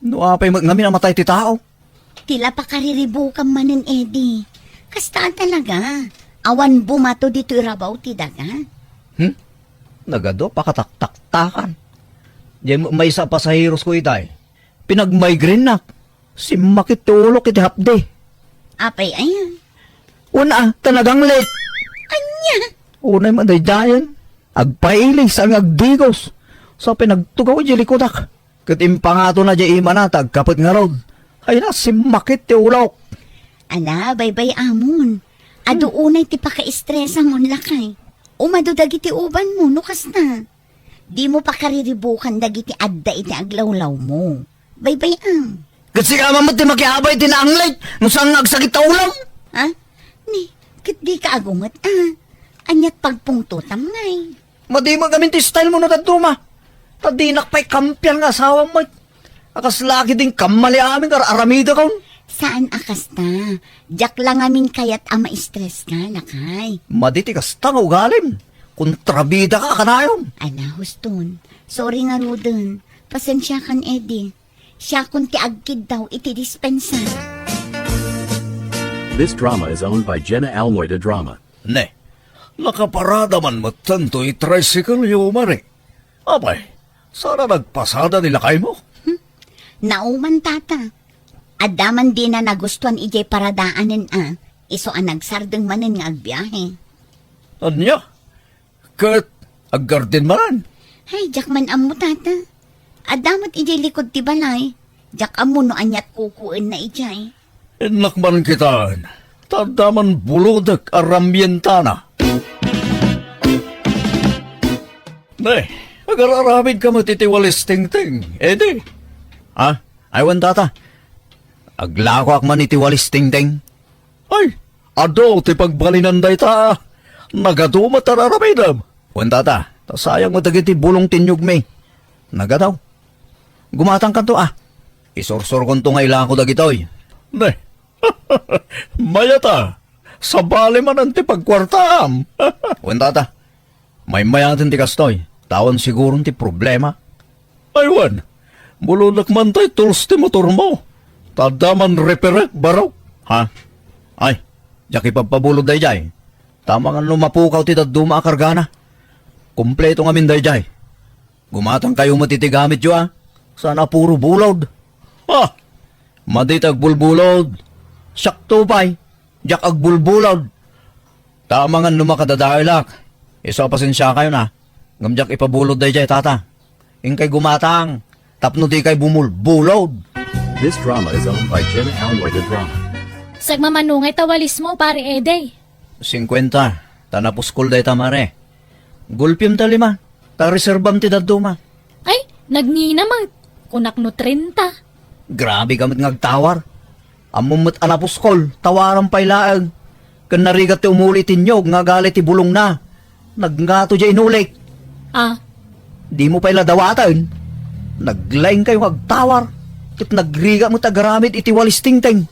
No apay ngamin amatay ti tao. Tila pa kariribukan manin, Eddie. Kasta talaga. Awan bumato dito irabaw ti daga. Nagado pakataktaktakan. Diyan may isa pasahiros ko itay. Pinag-migraine na. Si makitulok iti hapde. Apay ayan. Una, talagang late. Anya? Unay man day dayan. Agpailing sa agdigos. So pinagtugaw iti likodak. Katimpangato na di imanatag kapit nga rod. Ay na, si makit ti ulok. Ala, baybay amon. Ado unay ti paka-estresa mo lakay. Umado dagiti uban mo, nukas na. Di mo pa kariribukan dagiti adda iti aglawlaw mo. Baybay am. Kasi ka mamat ti makiabay ti naanglit. Nusang nagsakit ta ulam. Ha? Ni, kit di ka agungat Anyat pagpungto tamngay. Madi mo gamin ti style mo na taduma. Tadinak pa'y kampiyan nga asawa mo. Akas laki din kamali amin aramida kaun. Saan akas na? Diyak lang amin kayat ama stress ka, lakay. Madi ti kasta nga ugalim. Kontrabida ka kanayon. Ala, huston. Sorry nga Rudon. Pasensya kan, Eddie. Siya kung ti agkid daw iti dispensa. This drama is owned by Jenna Almoida Drama. Ne, nakaparada man matanto i-tricycle yung umari. Abay, sana nagpasada nila kayo mo? Nauman tata. Adaman din na nagustuhan ijay paradaanin Iso ang nagsardeng manin nga agbiyahe. Anya? Kat, aggarden manan. Hay, jak man amo tata. Adamot ijay likod ti balay. Jak amo no anyat kukuin na ijay. Inakman kitaan. Tadaman buludak aramyentana. Ne, agar-aramid ka matitiwalis ting-ting. Edi. Aywan tata. Aglako ak man itiwalis ting-ting. Ay, ado ti pagbalinan day ta. Nagadumat araramidam. Wan tata, sayang mo dagiti bulong tinyog me. Nagadaw. Gumatang ka to Isorsor kon to nga ilang ko dagitoy. Ne, mayata. Sa bali man ang ti pagkwartaam. Wan tata, may mayatin ti kastoy. Tawan siguro ti problema. Aywan, bulunak man tayo tools ti motor mo. Tadaman repair baraw. Ay, jaki pagpabulod day jay. Tama nga lumapukaw ti daduma akargana. Kompleto nga min day jay. Gumatang kayo matitigamit yo Sana puro bulod. Maditag bulbulod. Sakto pa'y. Jak agbulbulod. Tama nga lumakadadailak. Isa pasensya kayo na. Ngamjak ipabulod day jay tata. Ingkay gumatang. Tapno di kay bumulbulod. This drama is owned by Jenna Almoida Drama. Sagmamanungay tawalis mo, pare Eday. 50. Tanapuskol day tamare. Gulpim talima. Ta-reservam ti daduma. Ay, nagngina mang kunak no 30. Grabe kamit ngagtawar. Amumot anapuskol. Tawaran pa'y laag. Kan narigat ti umulit inyog nga galit ti bulong na. Nagngato dya inulik. Ah, Di mo pa'y ladawatan. Naglaing kayo agtawar. Kat nagriga mo tagaramid iti walis tingting.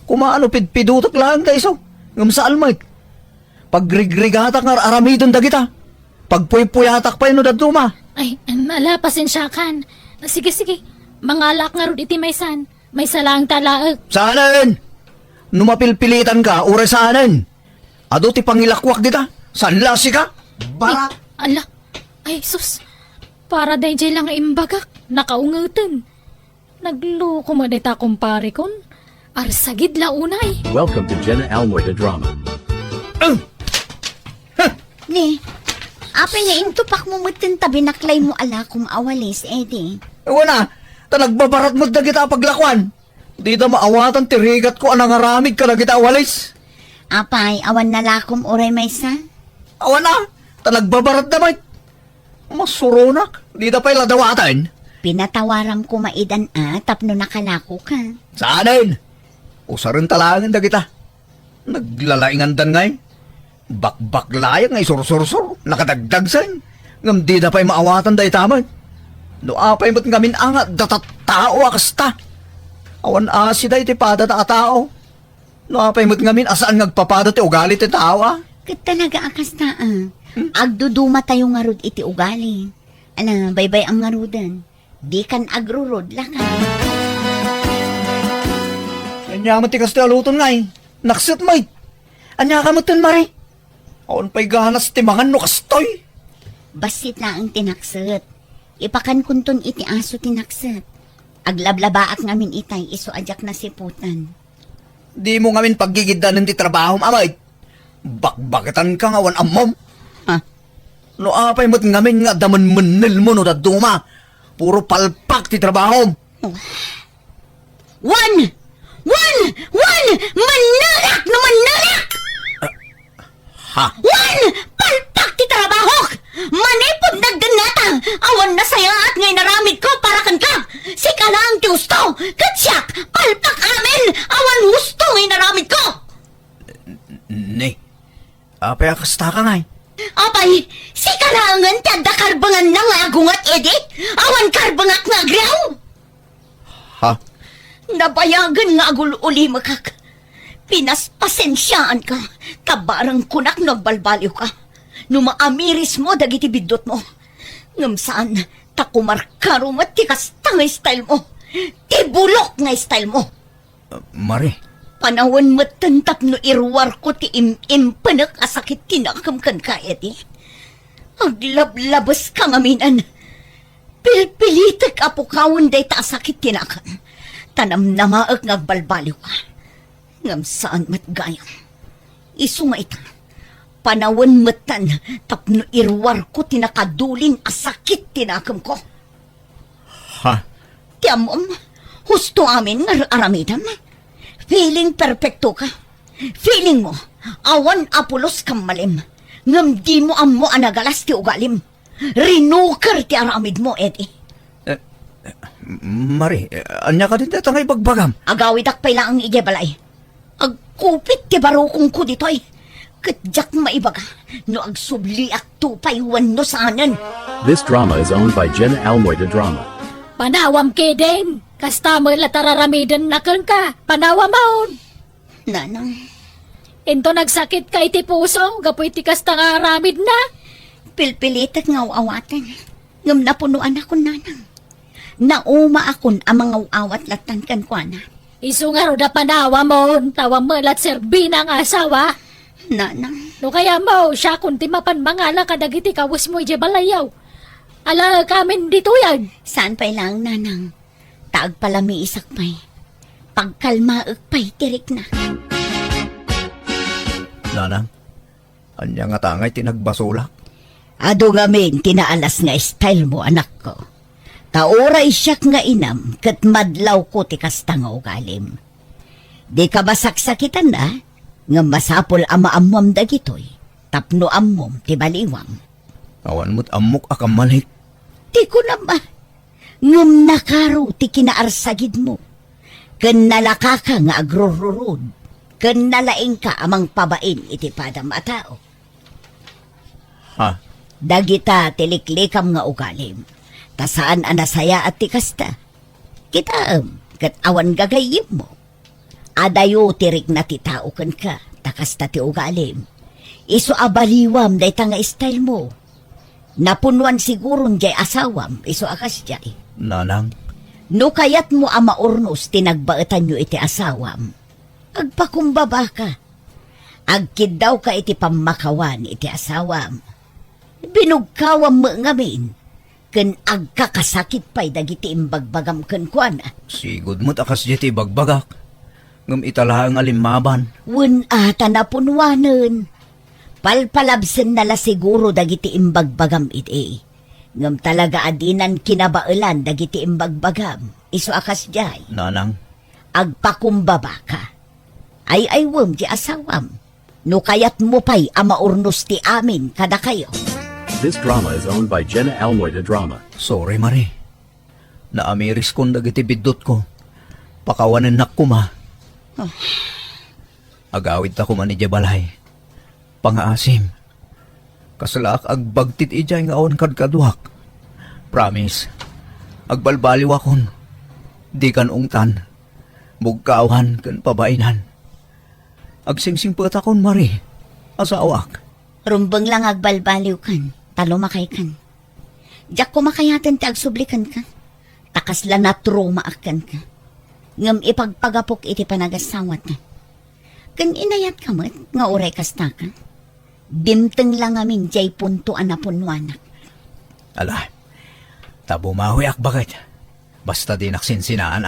Kumaano pidpidutak lang tayo so. Ngam sa almay. Pagrigrigatak nga aramidon dagita. Pagpuy-puyatak pa yun no daduma. ay, mala, pasensyakan. Sige, sige. Mangalak nga ron iti maysan. May salang talaag. Saanan? Numapilpilitan ka, ura saanan? Ado ti pangilakwak dita? Saan lasi ka? Barak! Ala, ay sus. Para day jay lang imbagak. Nakaungatan. Nagloko mo day ta kumpare kon. Arsagid la unay. Welcome to Jenna Almoy the Drama. Ni, apay nga intupak mo mutin tabi naklay mo ala kumawalis, Eddie. Ewan talagbabarat mo dagita paglakwan. Di na maawatan tirigat ko anang aramid ka na kita walis. Apay, awan na lakom oray maysa. Awan talagbabarat naman. Masuronak, di na pa'y ladawatan. Pinatawaram ko maidan tapno nakalako ka. Saanan? Usarin talangan dagita. Naglalaingan dan ngay. Bakbak layang ngay sur-sur-sur. Nakadagdag san. Ngam di na pa'y maawatan day taman. No apay mo't ngamin angat datatao akasta. Awan asi day ti pada ta tao. No apay mo't ngamin asaan ngagpapada ti ugali ti tao Kat talaga akas na Agduduma tayo nga rod iti ugali. Ala, baybay ang nga rodan. Di kan agrurod lang Anya mo ti kasti aluton ngay. Naksit may. Anya ka mo tin mare. Awan pa'y ganas ti mangan no kastoy. Basit na ang tinakset. Ipakan kunton iti aso tinakset. Aglablabaak ngamin itay iso ajak na siputan. Di mo ngamin paggigiddan ti trabaho amay. Bakbakitan ka nga awan amom. Ha? No apay mo't ngamin nga daman menil mo no daduma. Puro palpak ti trabaho. One! Manarak na manarak! Ha? One! Palpak ti trabaho! Manipod nagdanata! Awan na saya at ngay naramid ko para kan ka! Sika na ang ti gusto! Katsyak! Palpak amin! Awan gusto ngay naramid ko! Ne. Apay akasta ka ngay. Apay, sika na ang tiyada karbangan na nga agungat edi! Awan karbangat nga agriyaw! Ha? Nabayagan nga agul-uli makak. Pinaspasensyaan ka. Tabarang kunak nagbalbaliw ka. Numaamiris mo dagiti bidot mo. Ngam saan takumarkaro matikas nga style mo. Tibulok nga style mo. Mare. Panawan matantap no irwar ko ti im-impanak asakit tinakamkan ka, edi. Aglablabas ka ngaminan. Pilpilitek apukawan day ta asakit tinakam. Tanam na maag ngagbalbaliw ka. Ngam saan matgayang. Isu nga ita. Panawan matan tapno irwar ko tinakadulin asakit tinakam ko. Ha? Tiamom, husto amin nga aramidam. Feeling perfecto ka. Feeling mo, awan apulos kang malim. Ngam di mo amo anagalas ti ugalim. Rinukar ti aramid mo, Eddie. Mare, anya ka din tatangay bagbagam. Agawid akpay lang ang igebalay. Agkupit ti barukong ko ditoy. Kadyak maibaga, no agsubli ak tupay wano saanan. This drama is owned by Jenna Almoy the Drama. Panawam ke din. Kasta mo latararamidan na ka. Panawam maon. Nanang, Into nagsakit ka iti puso. Gapoy ti kasta nga aramid na. pilpilitat nga awatan. Ngam napunuan ako, nanang. Nauma akon ang mga awat latan kan kwa na. Isu nga ro da panawa mo. Tawam mo lat serbi na ang asawa. Nanang, No kaya mo, siya kung ti mapan mangala kadagiti kawis mo ije balayaw. Ala kamin dito yan. saan pa'y lang, nanang? Taag pala may isak pa'y. Pagkalmaag pa'y tirik na. Nanang, anya nga tangay tinagbasulak. Ado ngamin tinaalas nga style mo, anak ko. Tauray siyak nga inam, kat madlaw ko ti kasta nga ugalim. Di ka basaksakitan na, nga masapol ama-amom dagitoy, tapno amom ti baliwang. Awan mo't amok akamalik. Ti ko na ba? Ngam nakaro ti kinaarsagid mo. Ken nalaka ka nga agrororod. Ken nalaing ka amang pabain iti padam a tao. Ha? Dagita tiliklikam nga ugalim. Ta saan anasaya at tikasta. Kitaam, kat awan gagayim mo. Adayo tirik na ti tao ken ka, takasta ti ugalim. Iso abaliwam day nga style mo. Napunwan sigurong jay asawam, iso akas jay. Nanang, No kayat mo ama urnos tinagbaetan nyo iti asawam. Agpakumbaba ka. Agkid daw ka iti pamakawan iti asawam. Binugkawam mo ngamin. Ken agkakasakit pa'y dagiti imbagbagam ken kuana. sigod mo't akas jeti bagbagak. Ngam itala ang alimaban. Wen ata napunwanen. Palpalabsen nala siguro dagiti imbagbagam iti. Ngam talaga adinan kinabailan dagiti imbagbagam. Iso akas jay. Nanang, Agpakumbaba ka. Ay wem di asawam. No kayat mo pa'y ama urnos ti amin kada kayo. This drama is owned by Jenna Almoida Drama. sorry Marie. Naamiris kong dagiti bidot ko. Pakawanan nak ko ma. Agawid ta ko man ija balay. Pangaasim. Kasalak agbagtit ijay nga awan kadkaduak. Promise. Agbalbaliw akon. Di kan ungtan. Bugkawan kan pabainan. Agsingsing pat akon Marie. Asawak. Rumbang lang agbalbaliw kan, talo makay kan. Diyak ko makayatan ti agsublikan ka. Takas lang na trauma akan ka. Ngam ipagpagapok iti panagasawat ka. Kan inayat ka mat, nga uray kasta ka. Bimteng lang amin jay puntuan na punwanak. Ala. Tabumawi ak bakit? Basta di naksinsinaan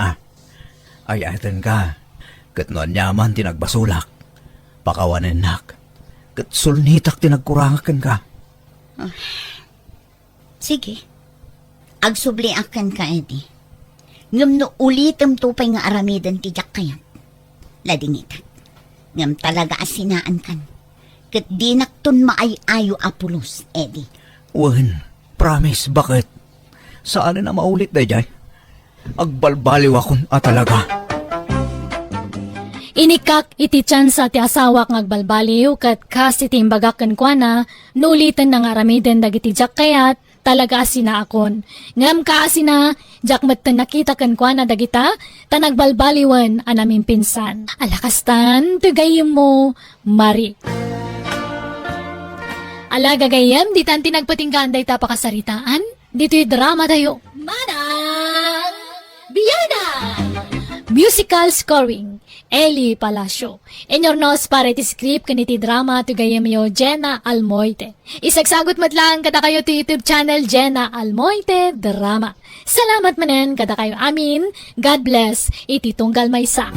Ay atin ka. Katnuan nyaman tinagbasulak. Pakawanan nak. Kat sulnitak tinagkurangakan ka. Sige. Agsubli akan ka, Eddie. Ngam no ulitem tupay nga aramidan ti jak kayat. Ladingitan. Ngam talaga asinaan kan. Kat di naktun maay-ayo apulos, Eddie. Wen, promise, bakit? Saan na maulit na jay? Agbalbaliw akon talaga. Inikak iti tsansa ti asawak ngagbalbaliw kat kas iti imbagakan kwa na nulitan ng aramiden dagiti jak kayat talaga asina akon. Ngam ka asina jak matan nakita kan kwa na dagita tanagbalbaliwan anaming pinsan. Alakastan tugayim mo Mari. Ala gagayam di tanti nagpatinggan day tapakasaritaan. Dito'y drama tayo. Manang Biyana! Musical scoring, Eli Palacio. Enyornos para iti script kaniti drama to gayamyo Jenna Almoite. Isagsagot matlang kada kayo to YouTube channel Jenna Almoite Drama. Salamat manen kada kayo amin. God bless. Iti tunggal maysa.